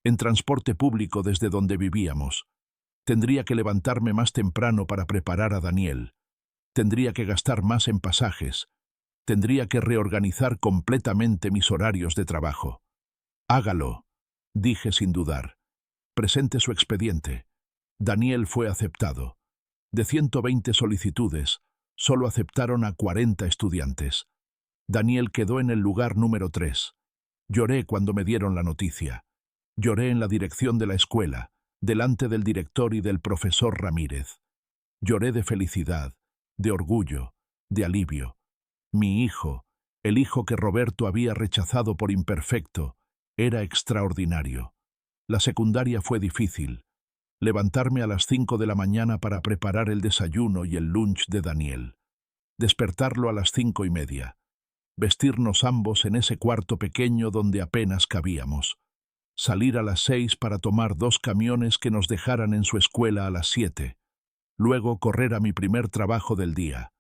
en transporte público desde donde vivíamos. Tendría que levantarme más temprano para preparar a Daniel. Tendría que gastar más en pasajes. Tendría que reorganizar completamente mis horarios de trabajo. Hágalo, dije sin dudar. Presente su expediente. Daniel fue aceptado. De 120 solicitudes, solo aceptaron a 40 estudiantes. Daniel quedó en el lugar número 3. Lloré cuando me dieron la noticia. Lloré en la dirección de la escuela, delante del director y del profesor Ramírez. Lloré de felicidad, de orgullo, de alivio. Mi hijo, el hijo que Roberto había rechazado por imperfecto, era extraordinario. La secundaria fue difícil. Levantarme a las 5 de la mañana para preparar el desayuno y el lunch de Daniel. Despertarlo a las 5:30. Vestirnos ambos en ese cuarto pequeño donde apenas cabíamos. Salir a las 6 para tomar 2 camiones que nos dejaran en su escuela a las 7. Luego correr a mi primer trabajo del día.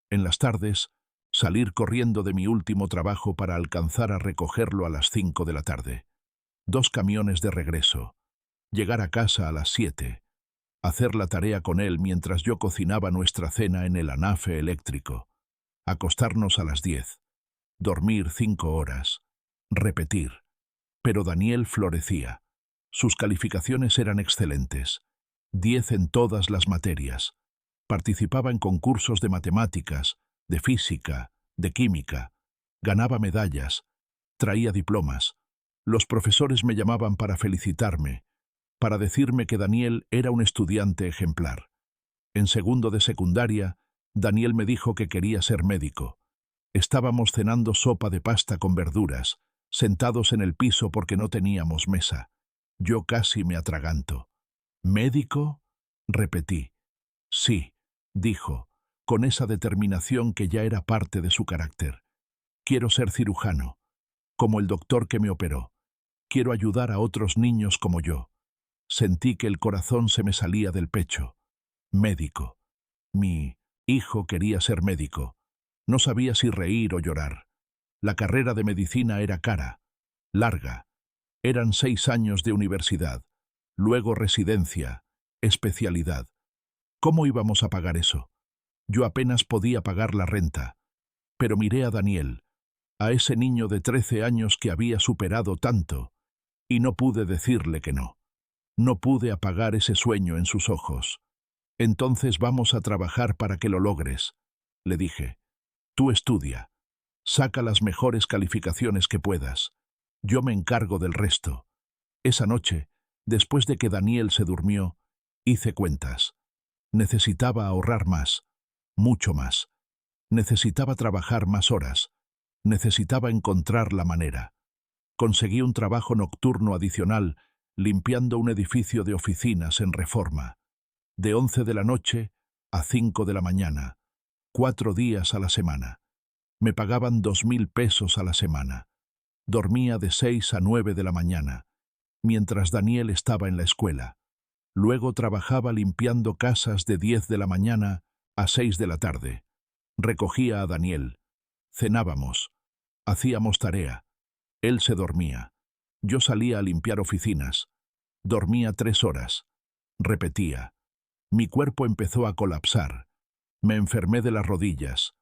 En las tardes, salir corriendo de mi último trabajo para alcanzar a recogerlo a las 5 de la tarde. 2 camiones de regreso. Llegar a casa a las 7. Hacer la tarea con él mientras yo cocinaba nuestra cena en el anafe eléctrico. Acostarnos a las 10. Dormir 5 horas. Repetir. Pero Daniel florecía. Sus calificaciones eran excelentes. 10 en todas las materias. Participaba en concursos de matemáticas, de física, de química. Ganaba medallas. Traía diplomas. Los profesores me llamaban para felicitarme, para decirme que Daniel era un estudiante ejemplar. En segundo de secundaria, Daniel me dijo que quería ser médico. Estábamos cenando sopa de pasta con verduras, sentados en el piso porque no teníamos mesa. Yo casi me atraganto. ¿Médico?, repetí. Sí, dijo, con esa determinación que ya era parte de su carácter. Quiero ser cirujano, como el doctor que me operó. Quiero ayudar a otros niños como yo. Sentí que el corazón se me salía del pecho. Médico. Mi hijo quería ser médico. No sabía si reír o llorar. La carrera de medicina era cara, larga. Eran 6 años de universidad, luego residencia, especialidad. ¿Cómo íbamos a pagar eso? Yo apenas podía pagar la renta. Pero miré a Daniel, a ese niño de 13 años que había superado tanto, y no pude decirle que no. No pude apagar ese sueño en sus ojos. Entonces vamos a trabajar para que lo logres, le dije. Tú estudia. Saca las mejores calificaciones que puedas. Yo me encargo del resto. Esa noche, después de que Daniel se durmió, hice cuentas. Necesitaba ahorrar más, mucho más. Necesitaba trabajar más horas. Necesitaba encontrar la manera. Conseguí un trabajo nocturno adicional limpiando un edificio de oficinas en Reforma. De 11 de la noche a 5 de la mañana. 4 días a la semana. Me pagaban 2.000 pesos a la semana. Dormía de 6 a 9 de la mañana, mientras Daniel estaba en la escuela. Luego trabajaba limpiando casas de 10 de la mañana a 6 de la tarde. Recogía a Daniel. Cenábamos. Hacíamos tarea. Él se dormía. Yo salía a limpiar oficinas. Dormía 3 horas. Repetía. Mi cuerpo empezó a colapsar. Me enfermé de las rodillas.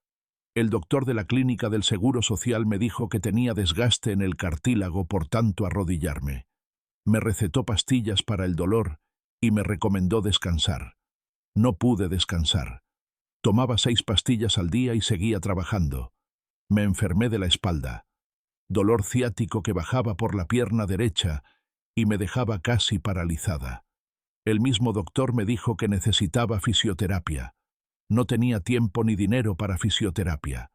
El doctor de la clínica del Seguro Social me dijo que tenía desgaste en el cartílago por tanto arrodillarme. Me recetó pastillas para el dolor y me recomendó descansar. No pude descansar. Tomaba 6 pastillas al día y seguía trabajando. Me enfermé de la espalda. Dolor ciático que bajaba por la pierna derecha y me dejaba casi paralizada. El mismo doctor me dijo que necesitaba fisioterapia. No tenía tiempo ni dinero para fisioterapia.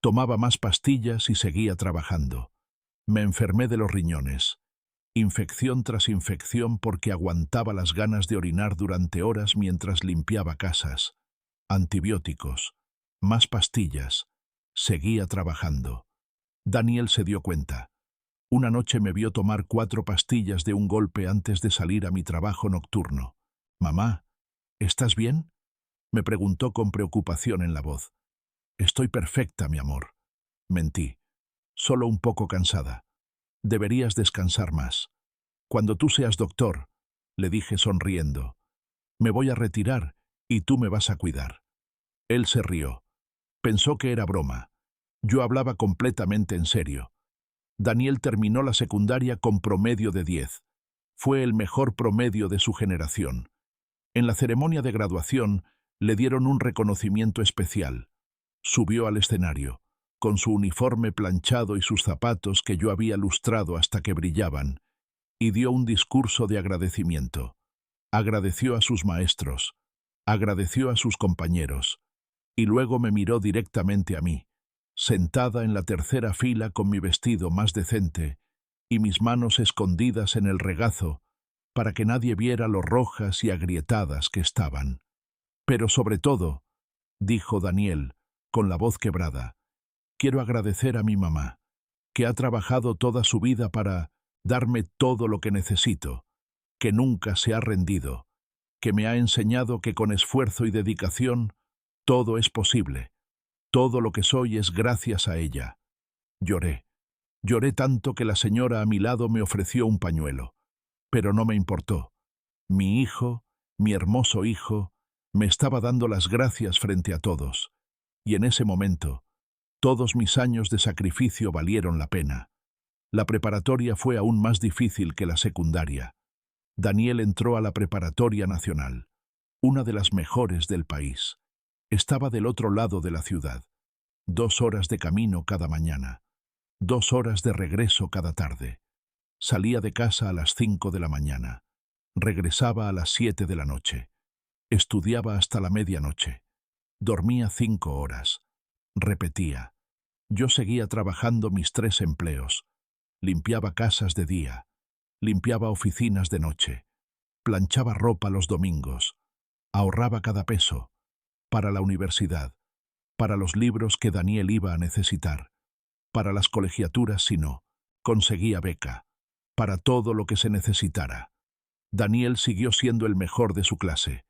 Tomaba más pastillas y seguía trabajando. Me enfermé de los riñones. Infección tras infección porque aguantaba las ganas de orinar durante horas mientras limpiaba casas. Antibióticos. Más pastillas. Seguía trabajando. Daniel se dio cuenta. Una noche me vio tomar 4 pastillas de un golpe antes de salir a mi trabajo nocturno. «Mamá, ¿estás bien?», me preguntó con preocupación en la voz. «Estoy perfecta, mi amor». Mentí. «Solo un poco cansada. Deberías descansar más. Cuando tú seas doctor», le dije sonriendo, «me voy a retirar y tú me vas a cuidar». Él se rió. Pensó que era broma. Yo hablaba completamente en serio. Daniel terminó la secundaria con promedio de 10. Fue el mejor promedio de su generación. En la ceremonia de graduación le dieron un reconocimiento especial. Subió al escenario, con su uniforme planchado y sus zapatos que yo había lustrado hasta que brillaban, y dio un discurso de agradecimiento. Agradeció a sus maestros, agradeció a sus compañeros, y luego me miró directamente a mí, sentada en la tercera fila con mi vestido más decente y mis manos escondidas en el regazo para que nadie viera lo rojas y agrietadas que estaban. «Pero sobre todo», dijo Daniel, con la voz quebrada, «quiero agradecer a mi mamá, que ha trabajado toda su vida para darme todo lo que necesito, que nunca se ha rendido, que me ha enseñado que con esfuerzo y dedicación todo es posible. Todo lo que soy es gracias a ella». Lloré. Lloré tanto que la señora a mi lado me ofreció un pañuelo. Pero no me importó. Mi hijo, mi hermoso hijo, me estaba dando las gracias frente a todos. Y en ese momento, todos mis años de sacrificio valieron la pena. La preparatoria fue aún más difícil que la secundaria. Daniel entró a la Preparatoria Nacional, una de las mejores del país. Estaba del otro lado de la ciudad. 2 horas de camino cada mañana. 2 horas de regreso cada tarde. Salía de casa a las 5 de la mañana. Regresaba a las 7 de la noche. Estudiaba hasta la medianoche. Dormía 5 horas. Repetía. Yo seguía trabajando mis 3 empleos. Limpiaba casas de día. Limpiaba oficinas de noche. Planchaba ropa los domingos. Ahorraba cada peso. Para la universidad. Para los libros que Daniel iba a necesitar. Para las colegiaturas si no. Conseguía beca. Para todo lo que se necesitara. Daniel siguió siendo el mejor de su clase.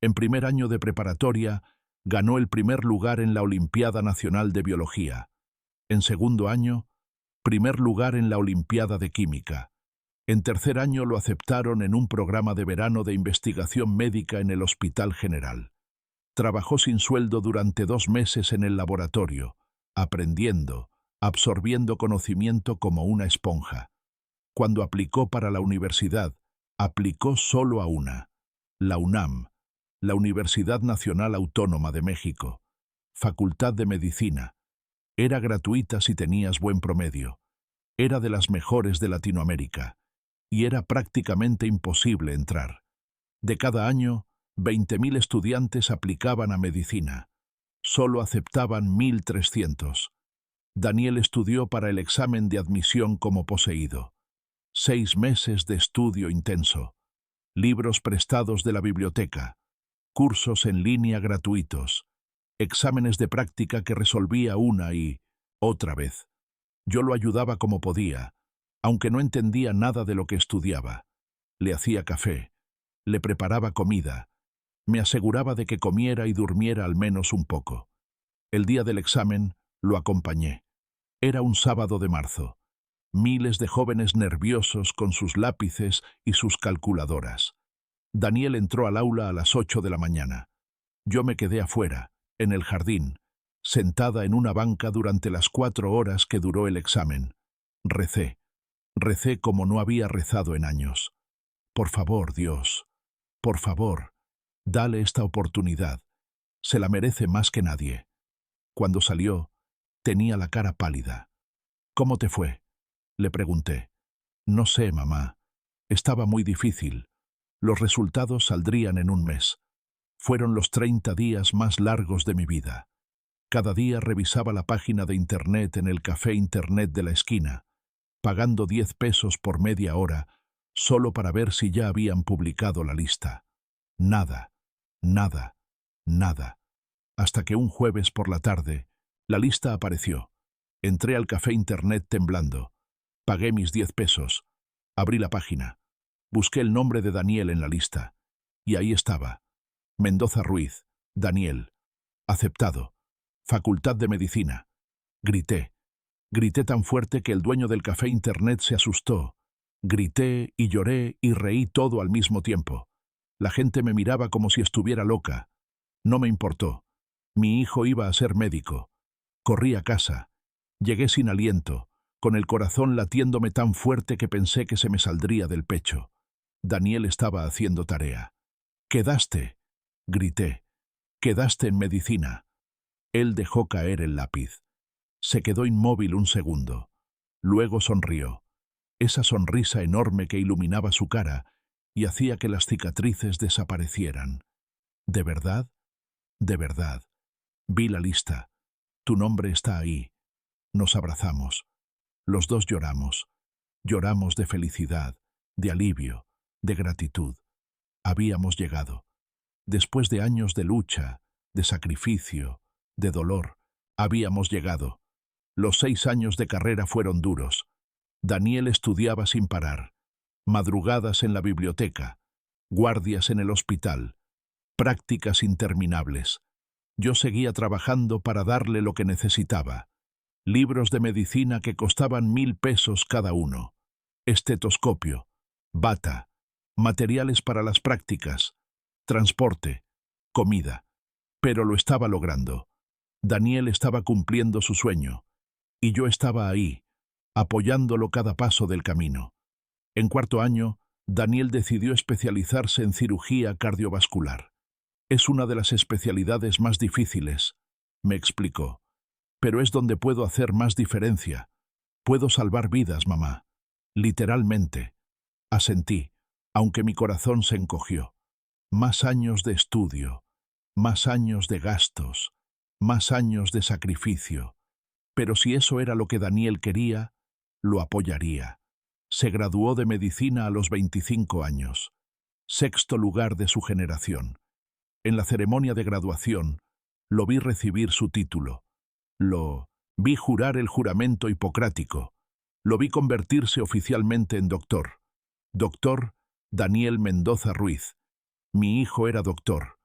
En primer año de preparatoria, ganó el primer lugar en la Olimpiada Nacional de Biología. En segundo año, primer lugar en la Olimpiada de Química. En tercer año lo aceptaron en un programa de verano de investigación médica en el Hospital General. Trabajó sin sueldo durante 2 meses en el laboratorio, aprendiendo, absorbiendo conocimiento como una esponja. Cuando aplicó para la universidad, aplicó solo a una, la UNAM, la Universidad Nacional Autónoma de México, Facultad de Medicina. Era gratuita si tenías buen promedio. Era de las mejores de Latinoamérica, y era prácticamente imposible entrar. De cada año, 20.000 estudiantes aplicaban a medicina. Solo aceptaban 1.300. Daniel estudió para el examen de admisión como poseído. 6 meses de estudio intenso. Libros prestados de la biblioteca. Cursos en línea gratuitos. Exámenes de práctica que resolvía una y otra vez. Yo lo ayudaba como podía, aunque no entendía nada de lo que estudiaba. Le hacía café. Le preparaba comida. Me aseguraba de que comiera y durmiera al menos un poco. El día del examen lo acompañé. Era un sábado de marzo. Miles de jóvenes nerviosos con sus lápices y sus calculadoras. Daniel entró al aula a las 8 de la mañana. Yo me quedé afuera, en el jardín, sentada en una banca durante las 4 horas que duró el examen. Recé. Recé como no había rezado en años. Por favor, Dios, por favor, dale esta oportunidad. Se la merece más que nadie. Cuando salió, tenía la cara pálida. ¿Cómo te fue?, le pregunté. No sé, mamá. Estaba muy difícil. Los resultados saldrían en un mes. Fueron los 30 días más largos de mi vida. Cada día revisaba la página de Internet en el café Internet de la esquina, pagando 10 pesos por media hora, solo para ver si ya habían publicado la lista. Nada, nada, nada. Hasta que un jueves por la tarde, la lista apareció. Entré al café Internet temblando. Pagué mis 10 pesos. Abrí la página. Busqué el nombre de Daniel en la lista. Y ahí estaba. Mendoza Ruiz, Daniel. Aceptado. Facultad de Medicina. Grité. Grité tan fuerte que el dueño del café Internet se asustó. Grité y lloré y reí todo al mismo tiempo. La gente me miraba como si estuviera loca. No me importó. Mi hijo iba a ser médico. Corrí a casa. Llegué sin aliento, con el corazón latiéndome tan fuerte que pensé que se me saldría del pecho. Daniel estaba haciendo tarea. «¡Quedaste!», grité. «¡Quedaste en medicina!». Él dejó caer el lápiz. Se quedó inmóvil un segundo. Luego sonrió. Esa sonrisa enorme que iluminaba su cara y hacía que las cicatrices desaparecieran. ¿De verdad? De verdad. Vi la lista. Tu nombre está ahí. Nos abrazamos. Los dos lloramos. Lloramos de felicidad, de alivio, de gratitud. Habíamos llegado. Después de años de lucha, de sacrificio, de dolor, habíamos llegado. Los 6 años de carrera fueron duros. Daniel estudiaba sin parar. Madrugadas en la biblioteca, guardias en el hospital, prácticas interminables. Yo seguía trabajando para darle lo que necesitaba. Libros de medicina que costaban 1000 pesos cada uno. Estetoscopio, bata, materiales para las prácticas, transporte, comida. Pero lo estaba logrando. Daniel estaba cumpliendo su sueño. Y yo estaba ahí, apoyándolo cada paso del camino. En 4º año, Daniel decidió especializarse en cirugía cardiovascular. Es una de las especialidades más difíciles, me explicó. Pero es donde puedo hacer más diferencia. Puedo salvar vidas, mamá. Literalmente. Asentí, aunque mi corazón se encogió. Más años de estudio, más años de gastos, más años de sacrificio. Pero si eso era lo que Daniel quería, lo apoyaría. Se graduó de medicina a los 25 años. 6º lugar de su generación. En la ceremonia de graduación, lo vi recibir su título. Lo vi jurar el juramento hipocrático. Lo vi convertirse oficialmente en doctor. Doctor Daniel Mendoza Ruiz. Mi hijo era doctor.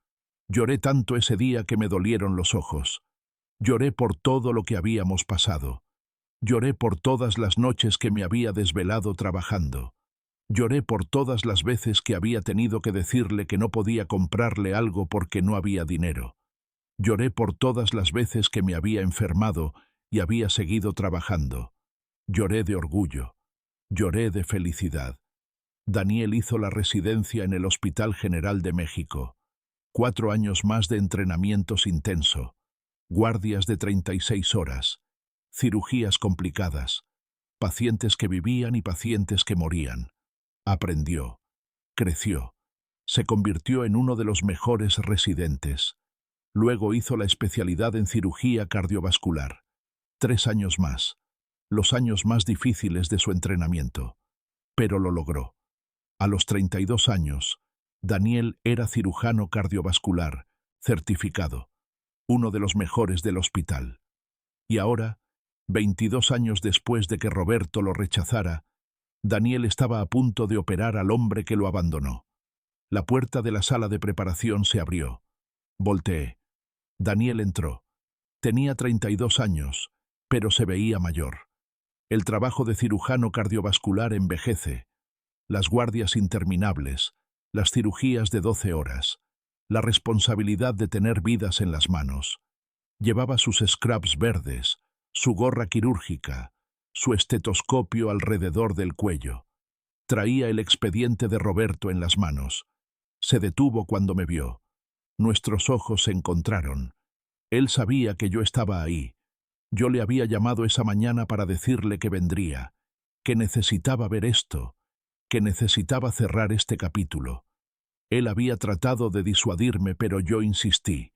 Lloré tanto ese día que me dolieron los ojos. Lloré por todo lo que habíamos pasado. Lloré por todas las noches que me había desvelado trabajando. Lloré por todas las veces que había tenido que decirle que no podía comprarle algo porque no había dinero. Lloré por todas las veces que me había enfermado y había seguido trabajando. Lloré de orgullo. Lloré de felicidad. Daniel hizo la residencia en el Hospital General de México. 4 años más de entrenamientos intenso. Guardias de 36 horas. Cirugías complicadas. Pacientes que vivían y pacientes que morían. Aprendió. Creció. Se convirtió en uno de los mejores residentes. Luego hizo la especialidad en cirugía cardiovascular. 3 años más. Los años más difíciles de su entrenamiento. Pero lo logró. A los 32 años, Daniel era cirujano cardiovascular, certificado, uno de los mejores del hospital. Y ahora, 22 años después de que Roberto lo rechazara, Daniel estaba a punto de operar al hombre que lo abandonó. La puerta de la sala de preparación se abrió. Volteé. Daniel entró. Tenía 32 años, pero se veía mayor. El trabajo de cirujano cardiovascular envejece. Las guardias interminables, las cirugías de 12 horas, la responsabilidad de tener vidas en las manos. Llevaba sus scrubs verdes, su gorra quirúrgica, su estetoscopio alrededor del cuello. Traía el expediente de Roberto en las manos. Se detuvo cuando me vio. Nuestros ojos se encontraron. Él sabía que yo estaba ahí. Yo le había llamado esa mañana para decirle que vendría, que necesitaba ver esto, que necesitaba cerrar este capítulo. Él había tratado de disuadirme, pero yo insistí.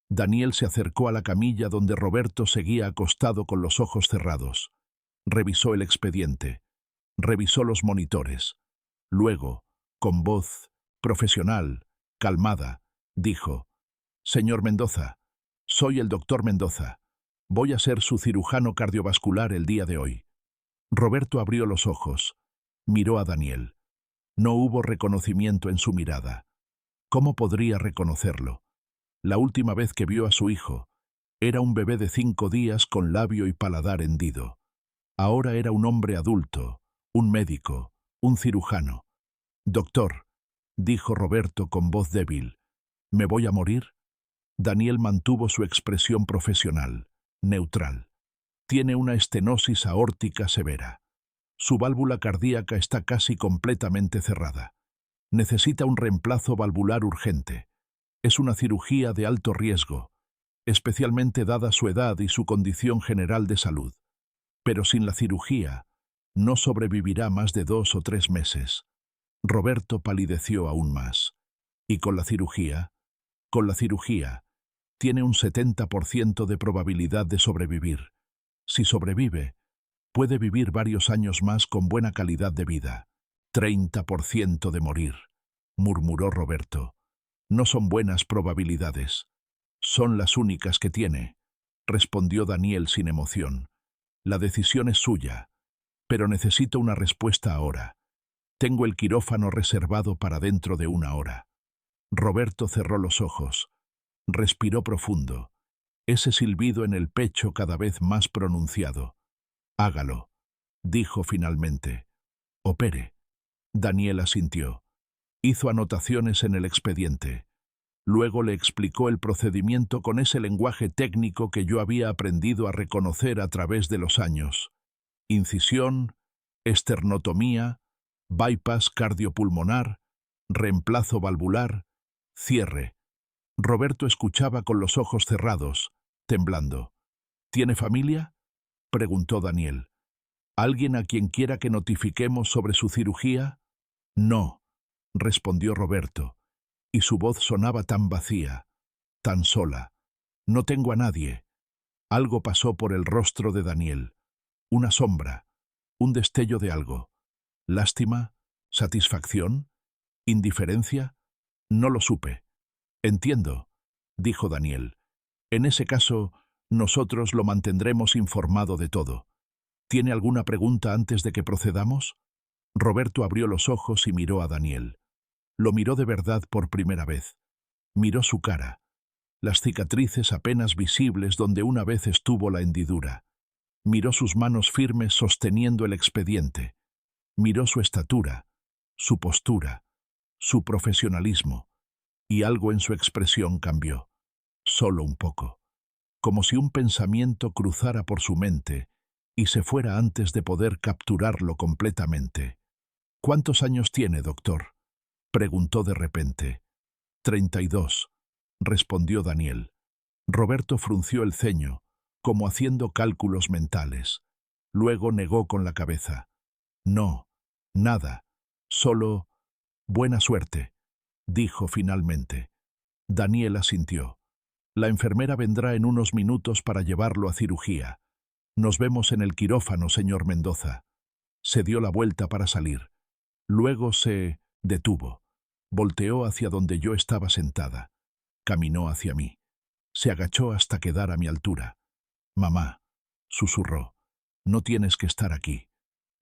Daniel se acercó a la camilla donde Roberto seguía acostado con los ojos cerrados. Revisó el expediente. Revisó los monitores. Luego, con voz profesional, calmada, dijo: «Señor Mendoza, soy el doctor Mendoza. Voy a ser su cirujano cardiovascular el día de hoy». Roberto abrió los ojos. Miró a Daniel. No hubo reconocimiento en su mirada. ¿Cómo podría reconocerlo? La última vez que vio a su hijo, era un bebé de 5 días con labio y paladar hendido. Ahora era un hombre adulto, un médico, un cirujano. «Doctor», dijo Roberto con voz débil, «¿me voy a morir?». Daniel mantuvo su expresión profesional, neutral. «Tiene una estenosis aórtica severa. Su válvula cardíaca está casi completamente cerrada. Necesita un reemplazo valvular urgente. Es una cirugía de alto riesgo, especialmente dada su edad y su condición general de salud. Pero sin la cirugía, no sobrevivirá más de 2 o 3 meses». Roberto palideció aún más. «¿Y con la cirugía?». «Con la cirugía, tiene un 70% de probabilidad de sobrevivir. Si sobrevive, puede vivir varios años más con buena calidad de vida». «30% de morir», murmuró Roberto. «No son buenas probabilidades. Son las únicas que tiene», respondió Daniel sin emoción. «La decisión es suya, pero necesito una respuesta ahora. Tengo el quirófano reservado para dentro de 1 hora». Roberto cerró los ojos. Respiró profundo. Ese silbido en el pecho cada vez más pronunciado. «Hágalo», dijo finalmente. «Opere». Daniel asintió. Hizo anotaciones en el expediente. Luego le explicó el procedimiento con ese lenguaje técnico que yo había aprendido a reconocer a través de los años. Incisión, esternotomía, bypass cardiopulmonar, reemplazo valvular, cierre. Roberto escuchaba con los ojos cerrados, temblando. «¿Tiene familia?», preguntó Daniel. «¿Alguien a quien quiera que notifiquemos sobre su cirugía?». «No», respondió Roberto, y su voz sonaba tan vacía, tan sola. «No tengo a nadie». Algo pasó por el rostro de Daniel. Una sombra, un destello de algo. ¿Lástima? ¿Satisfacción? ¿Indiferencia? No lo supe. «Entiendo», dijo Daniel. «En ese caso, nosotros lo mantendremos informado de todo. ¿Tiene alguna pregunta antes de que procedamos?». Roberto abrió los ojos y miró a Daniel. Lo miró de verdad por primera vez. Miró su cara, las cicatrices apenas visibles donde una vez estuvo la hendidura. Miró sus manos firmes sosteniendo el expediente. Miró su estatura, su postura, su profesionalismo, y algo en su expresión cambió. Solo un poco. Como si un pensamiento cruzara por su mente y se fuera antes de poder capturarlo completamente. «¿Cuántos años tiene, doctor?», preguntó de repente. 32, respondió Daniel. Roberto frunció el ceño, como haciendo cálculos mentales. Luego negó con la cabeza. «No, nada, solo buena suerte», dijo finalmente. Daniel asintió. «La enfermera vendrá en unos minutos para llevarlo a cirugía. Nos vemos en el quirófano, señor Mendoza». Se dio la vuelta para salir. Luego se detuvo. Volteó hacia donde yo estaba sentada. Caminó hacia mí. Se agachó hasta quedar a mi altura. «Mamá», susurró, «no tienes que estar aquí.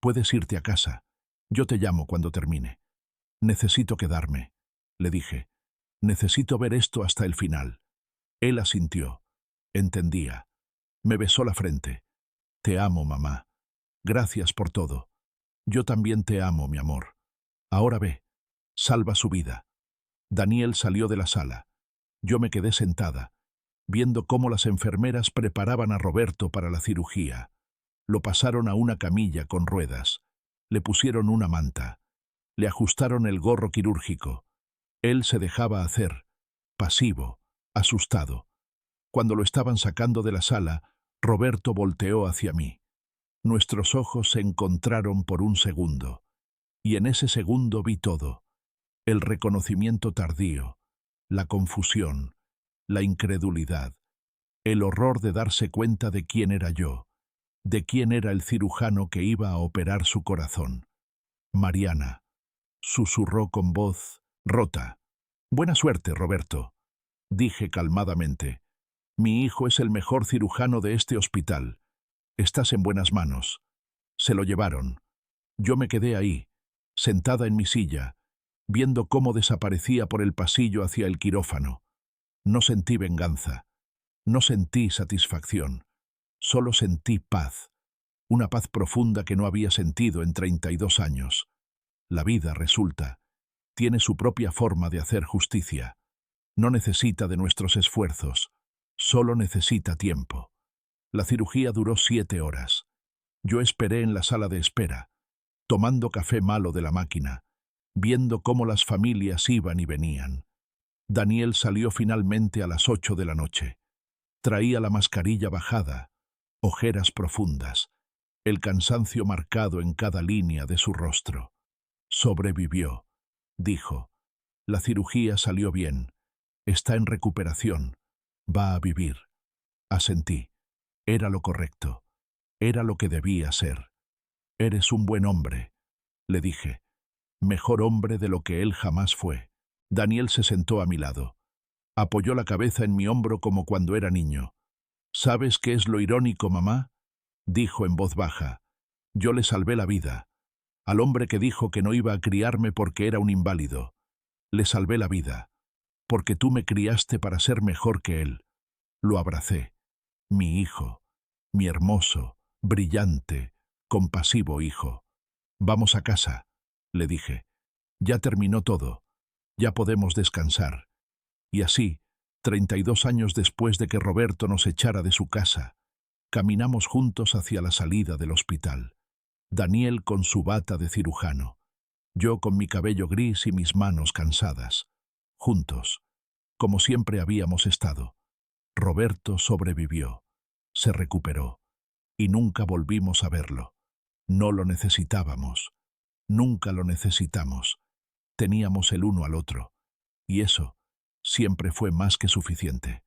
Puedes irte a casa. Yo te llamo cuando termine». «Necesito quedarme», le dije. «Necesito ver esto hasta el final». Él asintió. Entendía. Me besó la frente. «Te amo, mamá. Gracias por todo. Yo también te amo, mi amor. Ahora ve. Salva su vida». Daniel salió de la sala. Yo me quedé sentada. viendo cómo las enfermeras preparaban a Roberto para la cirugía. Lo pasaron a una camilla con ruedas, le pusieron una manta, le ajustaron el gorro quirúrgico. Él se dejaba hacer, pasivo, asustado. Cuando lo estaban sacando de la sala, Roberto volteó hacia mí. Nuestros ojos se encontraron por un segundo, y en ese segundo vi todo: el reconocimiento tardío, la confusión, la incredulidad, el horror de darse cuenta de quién era yo, de quién era el cirujano que iba a operar su corazón. «Mariana», susurró con voz rota. «Buena suerte, Roberto», dije calmadamente. «Mi hijo es el mejor cirujano de este hospital. Estás en buenas manos». Se lo llevaron. Yo me quedé ahí, sentada en mi silla, viendo cómo desaparecía por el pasillo hacia el quirófano. No sentí venganza, no sentí satisfacción, solo sentí paz, una paz profunda que no había sentido en 32 años. La vida, resulta, tiene su propia forma de hacer justicia. No necesita de nuestros esfuerzos, solo necesita tiempo. La cirugía duró 7 horas. Yo esperé en la sala de espera, tomando café malo de la máquina, viendo cómo las familias iban y venían. Daniel salió finalmente a las 8 de la noche. Traía la mascarilla bajada, ojeras profundas, el cansancio marcado en cada línea de su rostro. «Sobrevivió», dijo. «La cirugía salió bien. Está en recuperación. Va a vivir». Asentí. Era lo correcto. Era lo que debía ser. «Eres un buen hombre», le dije. «Mejor hombre de lo que él jamás fue». Daniel se sentó a mi lado. Apoyó la cabeza en mi hombro como cuando era niño. «¿Sabes qué es lo irónico, mamá?», dijo en voz baja. «Yo le salvé la vida. Al hombre que dijo que no iba a criarme porque era un inválido. Le salvé la vida. Porque tú me criaste para ser mejor que él». Lo abracé. «Mi hijo, mi hermoso, brillante, compasivo hijo». «Vamos a casa», le dije. «Ya terminó todo. Ya podemos descansar». Y así, 32 años después de que Roberto nos echara de su casa, caminamos juntos hacia la salida del hospital. Daniel con su bata de cirujano, yo con mi cabello gris y mis manos cansadas. Juntos, como siempre habíamos estado. Roberto sobrevivió, se recuperó, y nunca volvimos a verlo. No lo necesitábamos, nunca lo necesitamos. Teníamos el uno al otro, y eso siempre fue más que suficiente.